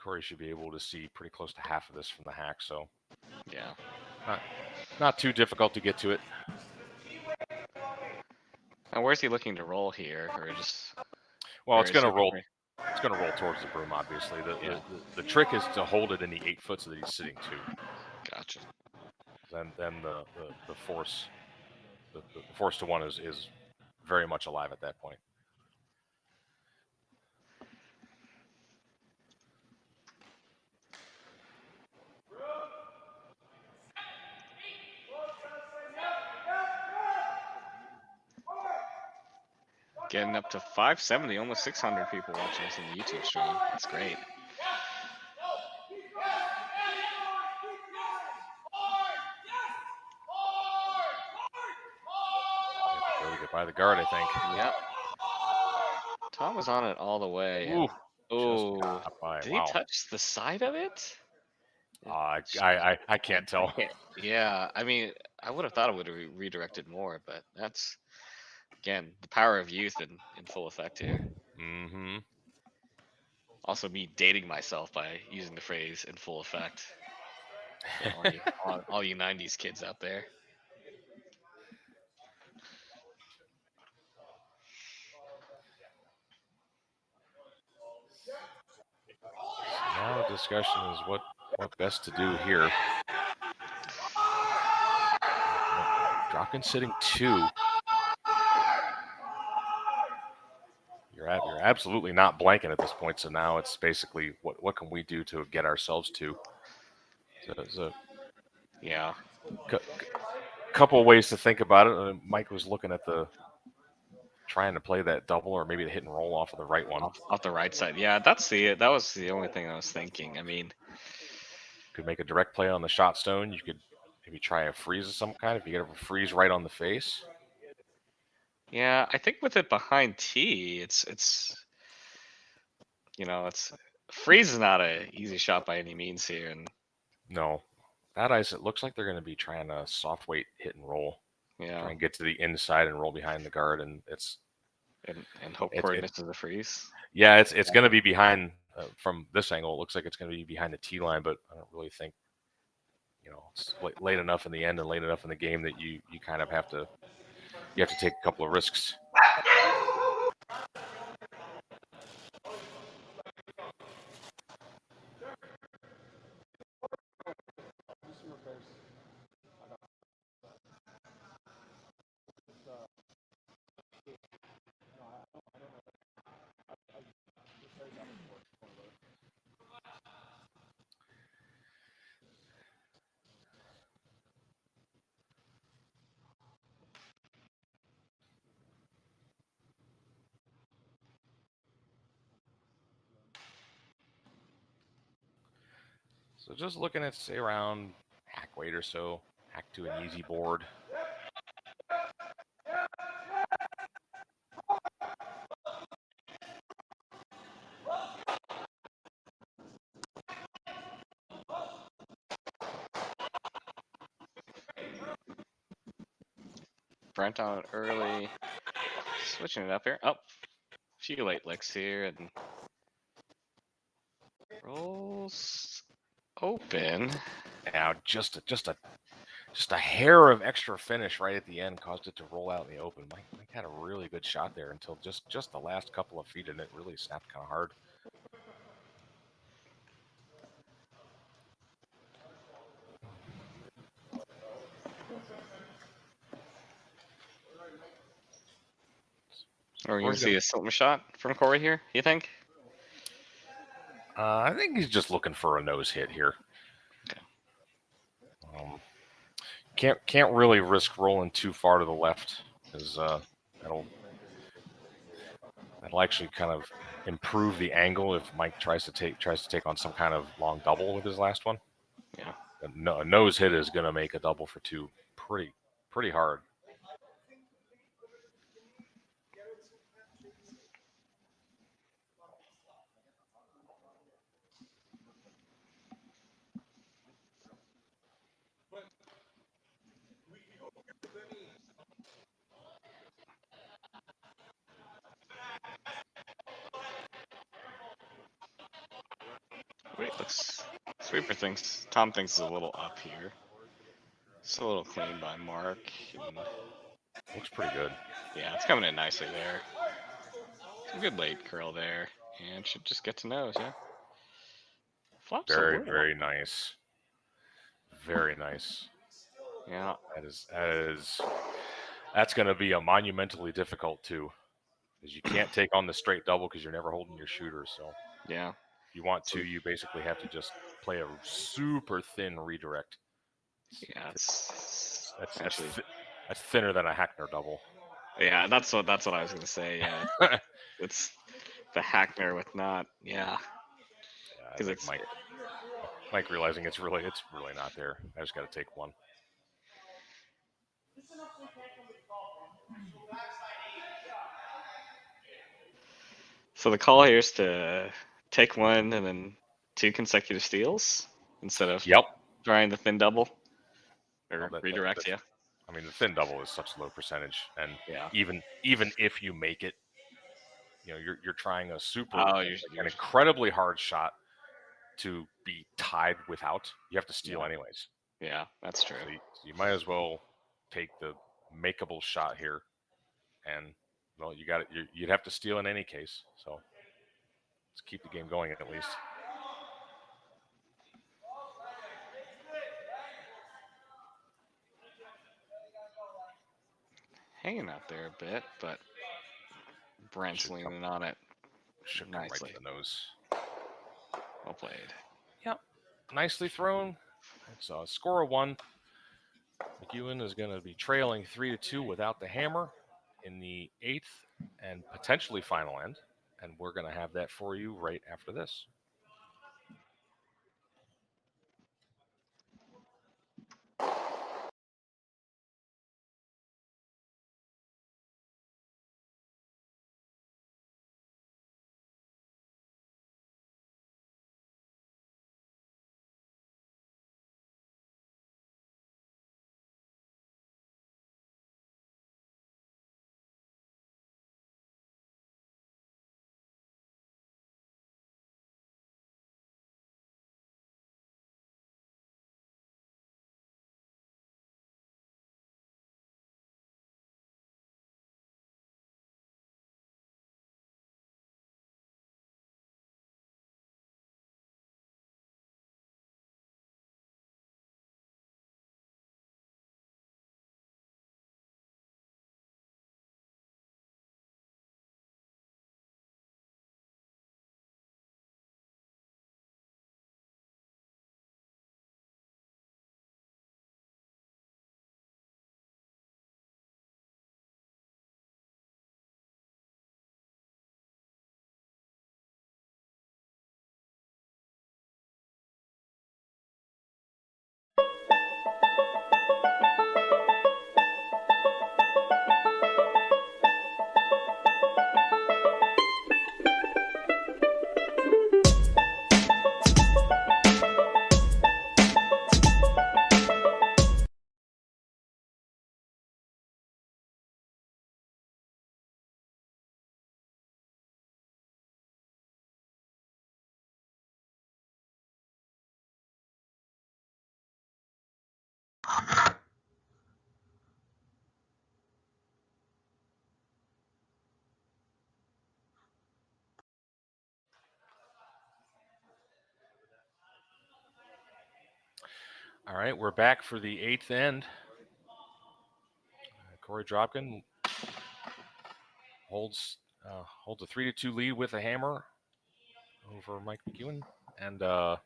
Korey should be able to see pretty close to half of this from the hack, so yeah. Not too difficult to get to it. Now, where's he looking to roll here, or just? Well, or it's is going to he roll. looking- It's going to roll towards the broom, obviously. Yeah. The trick is to hold it in the 8 foot so that he's sitting 2. Gotcha. Then the force the force to 1 is very much alive at that point. getting up to 570, almost 600 people watching us in the YouTube stream. That's great. Really get by the guard, I think. Yep. Tom was on it all the way. Ooh, Oh, got by. did Wow. he touch the side of it? I can't tell. Yeah, I mean, I would have thought it would have redirected more, but that's, again, the power of youth in full effect here. Mm-hmm. Also, me dating myself by using the phrase "in full effect." All you '90s kids out there. Now the discussion is what best to do here. Dropkin sitting 2. You're absolutely not blanking at this point. So now it's basically what can we do to get ourselves to? So Yeah. Couple of ways to think about it. Mike was looking at trying to play that double, or maybe the hit and roll off of the right one. Off the right side. Yeah, that was the only thing I was thinking. I mean, could make a direct play on the shot stone. You could maybe try a freeze of some kind if you get a freeze right on the face. Yeah, I think with it behind T, it's freeze is not a easy shot by any means here, and no, that ice. It looks like they're going to be trying a soft weight hit and roll. Yeah, try and get to the inside and roll behind the guard, and hope Korey misses the freeze. Yeah, it's going to be behind from this angle. It looks like it's going to be behind the T line, but I don't really think it's late enough in the end and late enough in the game that you kind of have to take a couple of risks. So just looking at, say, around hack weight or so, hack to an easy board. Brent on it early, switching it up here. Oh, a few late licks here, and rolls open. Now just a hair of extra finish right at the end caused it to roll out in the open. Mike had a really good shot there until just the last couple of feet, and it really snapped kind of hard. Are we going to see a silver shot from Korey here, you think? I think he's just looking for a nose hit here. Okay. Can't really risk rolling too far to the left, because that'll actually kind of improve the angle if Mike tries to take on some kind of long double with his last one. Yeah. A nose hit is going to make a double for 2 pretty hard. Wait, Sweeper Tom thinks is a little up here. It's a little clean by Mark. Looks pretty good. Yeah, it's coming in nicely there. Some good late curl there, and should just get to nose, yeah. Flops very nice. Very nice. Yeah. That's going to be a monumentally difficult 2, because you can't take on the straight double because you're never holding your shooter. So yeah, if you want to, you basically have to just play a super thin redirect. Yeah, that's thinner than a Hackner double. Yeah, that's what I was gonna say. Yeah, Yeah, it's the Hackner with not. Yeah, I because think it's Mike realizing it's really not there. I just got to take one. so the call here is to take one and then 2 consecutive steals instead of Yep. trying the thin double Well, or redirect. Yeah, I mean, the thin double is such a low percentage, and yeah. even if you make it, you're trying a Oh, an incredibly hard shot to be tied without. You have to steal yeah, anyways. yeah. That's true. So you might as well take the makeable shot here, and well, you got it. You'd have to steal in any case. So let's keep the game going at least. Hanging out there a bit, but Brent's leaning on it Should come right nicely. to the nose. Well played. Yep, nicely thrown. It's a score of 1. McEwen is going to be trailing 3-2 without the hammer in the 8th and potentially final end, and we're going to have that for you right after this. All right, we're back for the 8th end. Korey Dropkin holds a 3-2 lead with a hammer over Mike McEwen, and McEwen's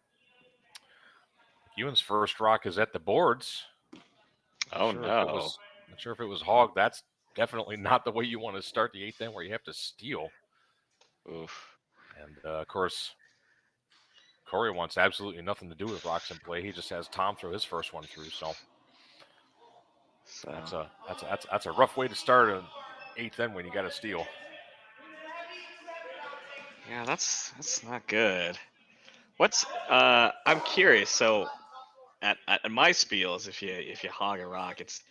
first rock is at the boards. Oh no! Not sure if it was hog. That's definitely not the way you want to start the 8th end, where you have to steal. Oof. And of course, Korey wants absolutely nothing to do with rocks in play. He just has Tom throw his first one through. So So that's a rough way to start an 8th end when you got to steal. yeah, that's not good. What's I'm curious. So at my spiels, if you hog a rock, it's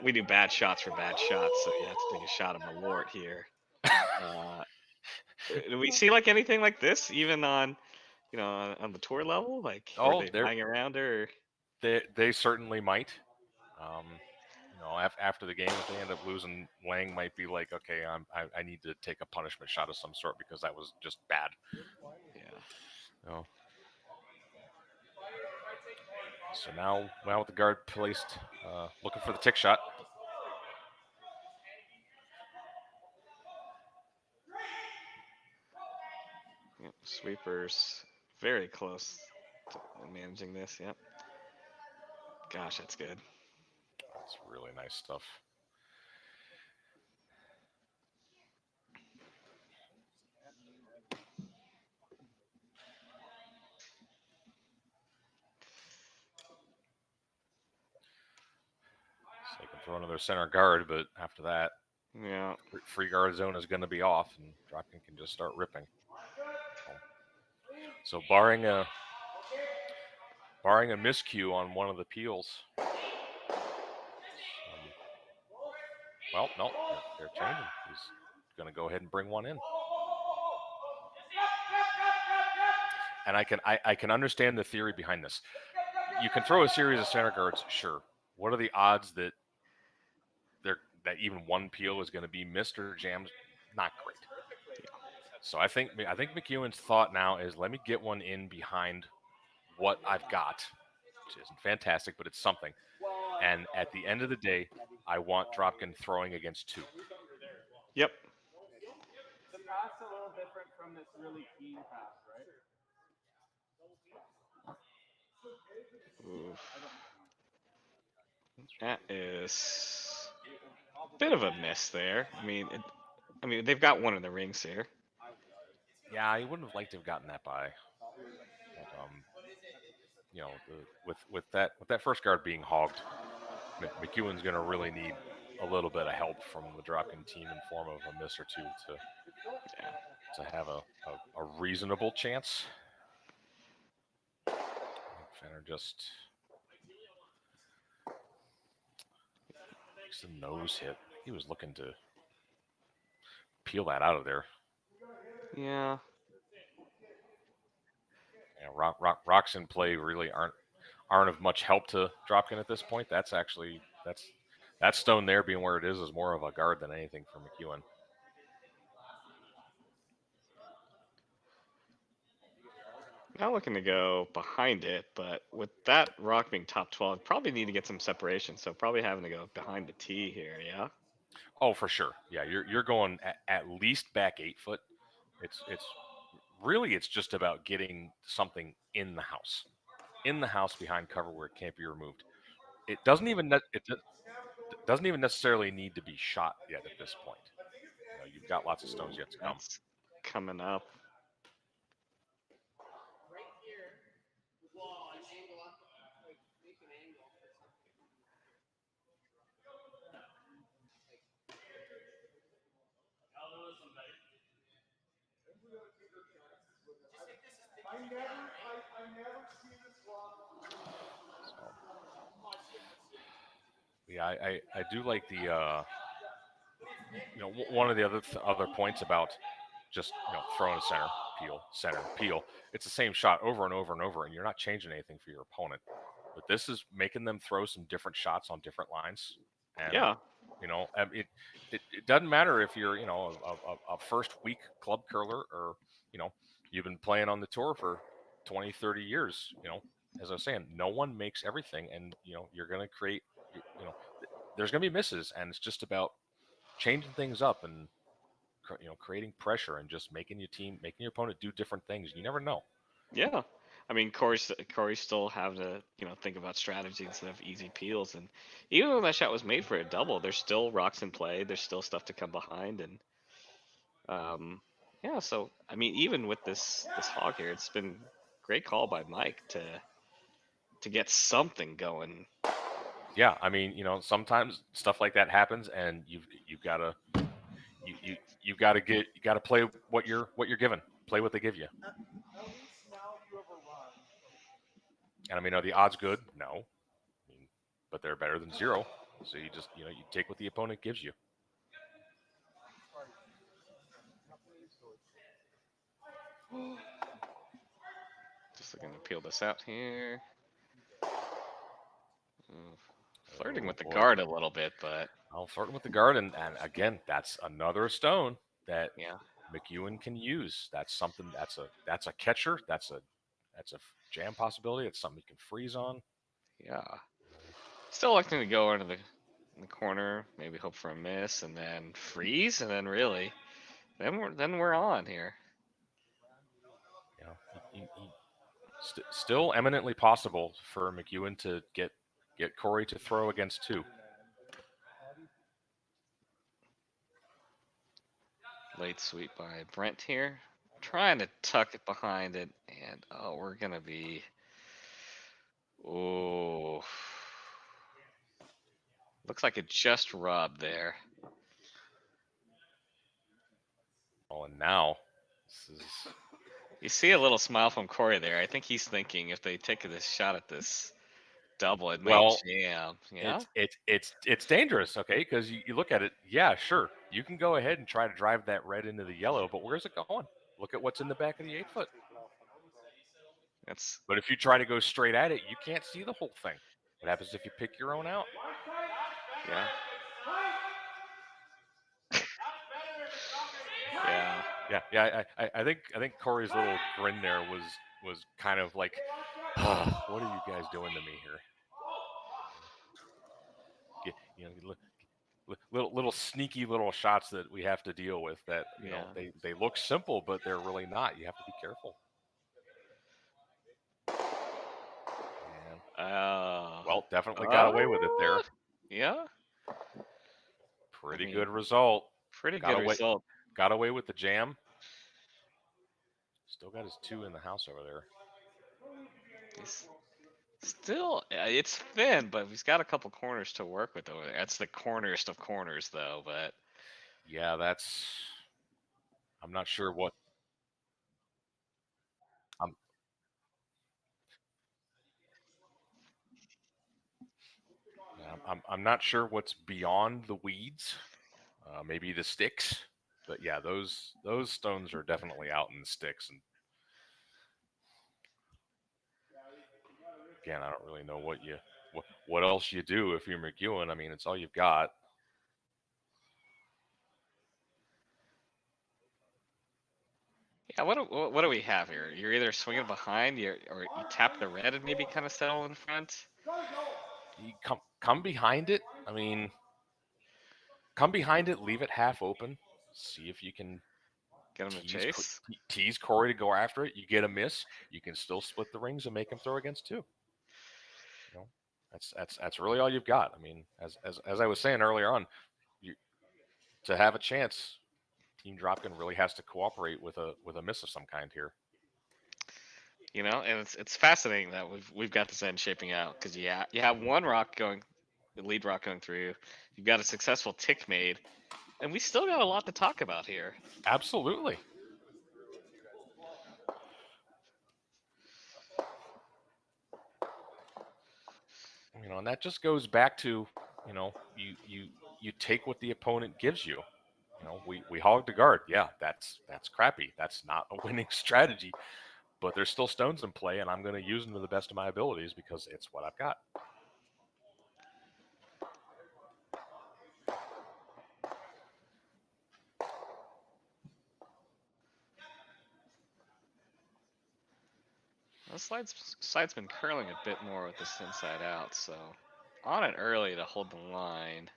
we do bad shots for bad shots. So you have to take a shot of Malort here. Uh, do we see like anything like this even on on the tour level, like where Oh, they hang around her? they certainly might. Um, after the game, if they end up losing, Lang might be like, okay, I need to take a punishment shot of some sort because that was just bad. Yeah. So now with the guard placed, looking for the tick shot. Yep, sweepers very close to managing this. Yep. Gosh, that's good. That's really nice stuff. throw another center guard, but after that, Yeah. free guard zone is going to be off, and Dropkin can just start ripping. So barring a miscue on one of the peels. Well, no, they're changing. He's going to go ahead and bring one in. And I can understand the theory behind this. You can throw a series of center guards, sure. What are the odds that that even one peel is going to be missed or jammed? Not great. So I think McEwen's thought now is, let me get one in behind what I've got, which isn't fantastic, but it's something. And at the end of the day, I want Dropkin throwing against 2. Yep. The pass a little different from this really keen pass, right? Oof. That is a bit of a miss there. I mean, they've got one in the rings here. Yeah, I wouldn't have liked to have gotten that by. But, with that first guard being hogged, McEwen's going to really need a little bit of help from the Dropkin team in form of a miss or two to have a reasonable chance. Fenner just makes the nose hit. He was looking to peel that out of there. Yeah. Rocks in play really aren't of much help to Dropkin at this point. That's that stone there being where it is more of a guard than anything for McEwen. Not looking to go behind it, but with that rock being top 12, probably need to get some separation. So probably having to go behind the tee here. Yeah. Oh, for sure. Yeah, you're going at least back 8 foot. It's really just about getting something in the house behind cover where it can't be removed. It doesn't even necessarily need to be shot yet at this point. You've got lots of stones yet to come. That's coming up. Yeah, I do like the one of the other points about just throwing a center peel. It's the same shot over and over and over, and you're not changing anything for your opponent. But this is making them throw some different shots on different lines. And Yeah. It doesn't matter if you're a first week club curler or you've been playing on the tour for 20, 30 years. As I was saying, no one makes everything, and you're going to create there's going to be misses, and it's just about changing things up and creating pressure and just making your opponent do different things. You never know. Yeah. I mean, Korey still have to, think about strategy instead of easy peels. And even though that shot was made for a double, there's still rocks in play. There's still stuff to come behind. And, yeah, so, I mean, even with this hog here, it's been great call by Mike to get something going. Yeah, I mean, sometimes stuff like that happens, and you've got to play what you're given. Play what they give you. And I mean, are the odds good? No, but they're better than 0. So you just you take what the opponent gives you. Just looking to peel this out here. Flirting with the guard a little bit, but I'll flirt with the guard, and again, that's another stone that yeah, McEwen can use. That's something. That's a catcher. That's a jam possibility. It's something you can freeze on. yeah. Still looking to go into the corner, maybe hope for a miss, and then freeze, and then really, then we're on here. Still eminently possible for McEwen to get Korey to throw against 2. Late sweep by Brent here, trying to tuck it behind it, and we're gonna be. Oh. Looks like it just rubbed there. Oh, and now this is You see a little smile from Korey there. I think he's thinking if they take this shot at this double, it might well. jam. Yeah. It's dangerous, okay? Because you look at it. Yeah, sure, you can go ahead and try to drive that red into the yellow, but where's it going? Look at what's in the back of the 8-foot. That's But if you try to go straight at it, you can't see the whole thing. What happens if you pick your own out? yeah. Yeah. I think Corey's little grin there was kind of like, what are you guys doing to me here? You know, little sneaky little shots that we have to deal with that Yeah. they look simple, but they're really not. You have to be careful. And, Oh. well, definitely got away with it there. Yeah. Pretty I mean, good result. Pretty Got good away, result. got away with the jam. Still got his 2 in the house over there. He's still, it's thin, but he's got a couple corners to work with over there. That's the cornerest of corners, though. But Yeah, that's. I'm not sure what. I'm. I'm not sure what's beyond the weeds. Maybe the sticks, but yeah, those stones are definitely out in the sticks. And again, I don't really know what else you do if you're McEwen. I mean, it's all you've got. yeah, what do we have here? You're either swinging behind, or you tap the red and maybe kind of settle in front. You come behind it. I mean, come behind it, leave it half open. See if you can Get him to chase. tease Korey to go after it. You get a miss, you can still split the rings and make him throw against 2. You know, that's really all you've got. I mean, as I was saying earlier on, to have a chance, Team Dropkin really has to cooperate with a miss of some kind here. You know, and it's fascinating that we've got this end shaping out because you have one rock going, the lead rock going through. You've got a successful tick made, and we still got a lot to talk about here. Absolutely. You know, and that just goes back to, you know, you take what the opponent gives you. You know, we hog the guard. Yeah, that's crappy. That's not a winning strategy. But there's still stones in play, and I'm going to use them to the best of my abilities because it's what I've got. The side's been curling a bit more with this inside out, so on it early to hold the line.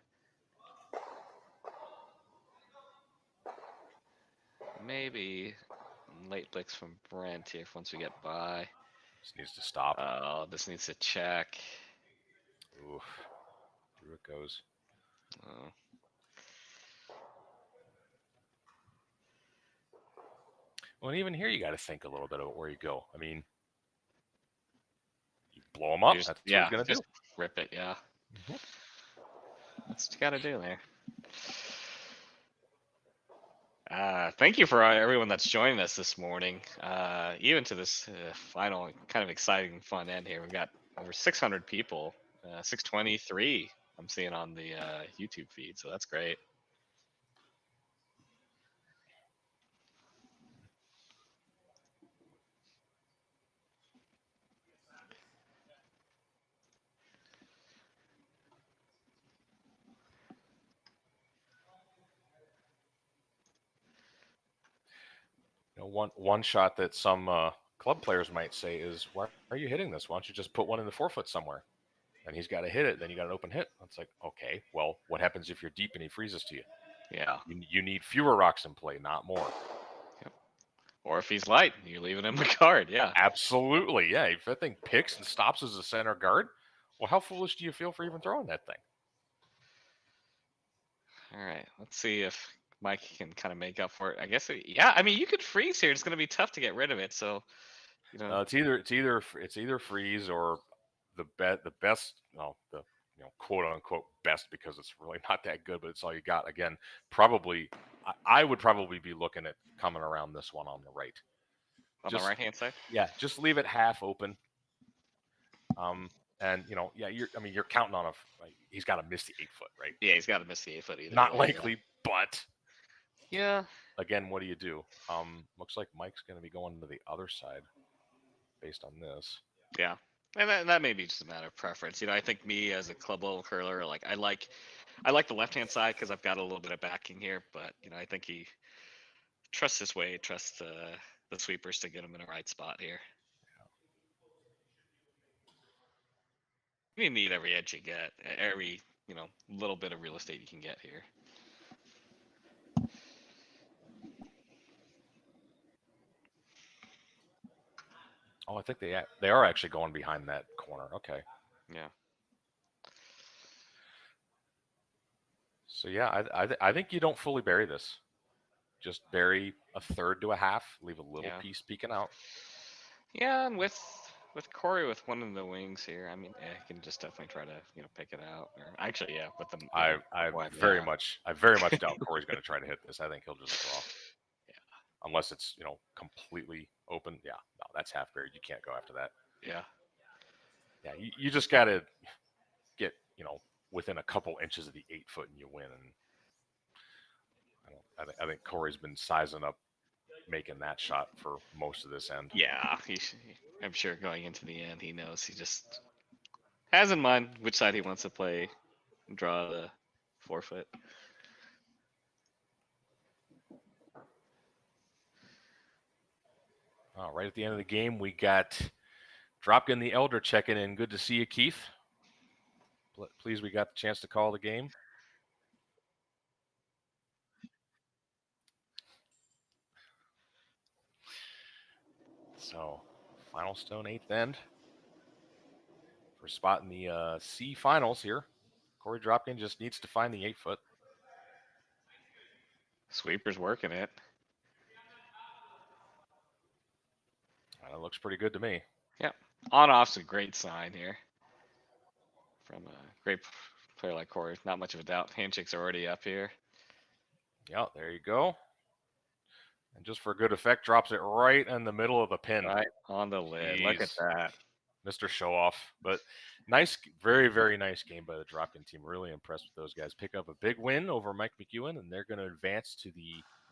Maybe late licks from Brent here once we get by. This needs to stop. Oh, this needs to check. Oof. Through it goes. Oh. Well, and even here, you got to think a little bit about where you go. I mean, you blow them up. That's what you're going to do. Rip it, yeah. That's what you got to do there. Thank you for everyone that's joining us this morning. Even to this final kind of exciting fun end here. We've got over 600 people, 623 I'm seeing on the YouTube feed, so that's great. You know, one shot that some club players might say is, "Why are you hitting this? Why don't you just put one in the 4-foot somewhere?" And he's got to hit it. Then you got an open hit. It's like, okay, well, what happens if you're deep and he freezes to you? Yeah. You need fewer rocks in play, not more. Yep. Or if he's light, you're leaving him a guard. Yeah. Absolutely. Yeah. If that thing picks and stops as a center guard, well, how foolish do you feel for even throwing that thing? All right. Let's see if Mike can kind of make up for it. I guess. Yeah. I mean, you could freeze here. It's going to be tough to get rid of it. So, you know, it's either freeze or the best. No, the quote unquote best, because it's really not that good, but it's all you got. Again, probably I would probably be looking at coming around this one on the right. On the right hand side? Yeah, just leave it half open. And you're counting on he's got to miss the 8-foot, right? Yeah, he's got to miss the 8-foot either. Not way, likely, but yeah. Again, what do you do? Looks like Mike's going to be going to the other side based on this. Yeah. And that may be just a matter of preference. I think me as a club level curler, like I like the left hand side because I've got a little bit of backing here, but I think he trusts his way, trusts the sweepers to get him in the right spot here. You need every edge you get, every little bit of real estate you can get here. Oh, I think they are actually going behind that corner. Okay. Yeah. So yeah, I think you don't fully bury this. Just bury a third to a half, leave a little piece peeking out. Yeah, and with Korey with one of the wings here, I mean, he can just definitely try to pick it out. Or actually, yeah, with them. I very much doubt Korey's going to try to hit this. I think he'll just draw. Yeah. Unless it's completely open. Yeah, no, that's half buried. You can't go after that. Yeah. Yeah, you just got to get within a couple inches of the 8-foot and you win. And I think Korey's been sizing up making that shot for most of this end. Yeah, I'm sure going into the end, he knows he just has in mind which side he wants to play and draw the 4-foot. Right at the end of the game, we got Dropkin the Elder checking in. Good to see you, Keith. Pleased we got the chance to call the game. So, final stone 8th end. For a spot in the C finals here. Korey Dropkin just needs to find the 8-foot. Sweeper's working it. That looks pretty good to me. Yeah. On-off's a great sign here. From a great player like Korey. Not much of a doubt. Handshakes are already up here. Yeah, there you go. And just for good effect, drops it right in the middle of the pin. Right on the lid. Look at that. Mr. Show-Off. But nice, very, very nice game by the Dropkin team. Really impressed with those guys. Pick up a big win over Mike McEwen, and they're going to advance to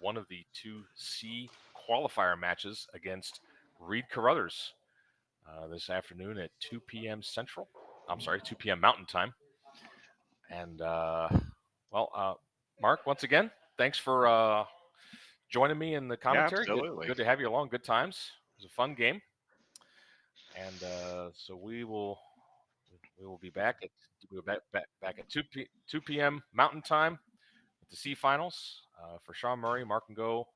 one of the 2C qualifier matches against Reed Carruthers this afternoon at 2 p.m. Central. I'm sorry, 2 p.m. Mountain Time. And, Mark, once again, thanks for joining me in the commentary. Yeah, absolutely. Good to have you along. Good times. It was a fun game. And so we will be back at 2 p.m. Mountain Time at the C Finals. For Sean Murray, Mark and Go,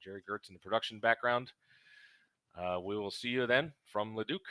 Jerry Gertz in the production background. We will see you then from Leduc.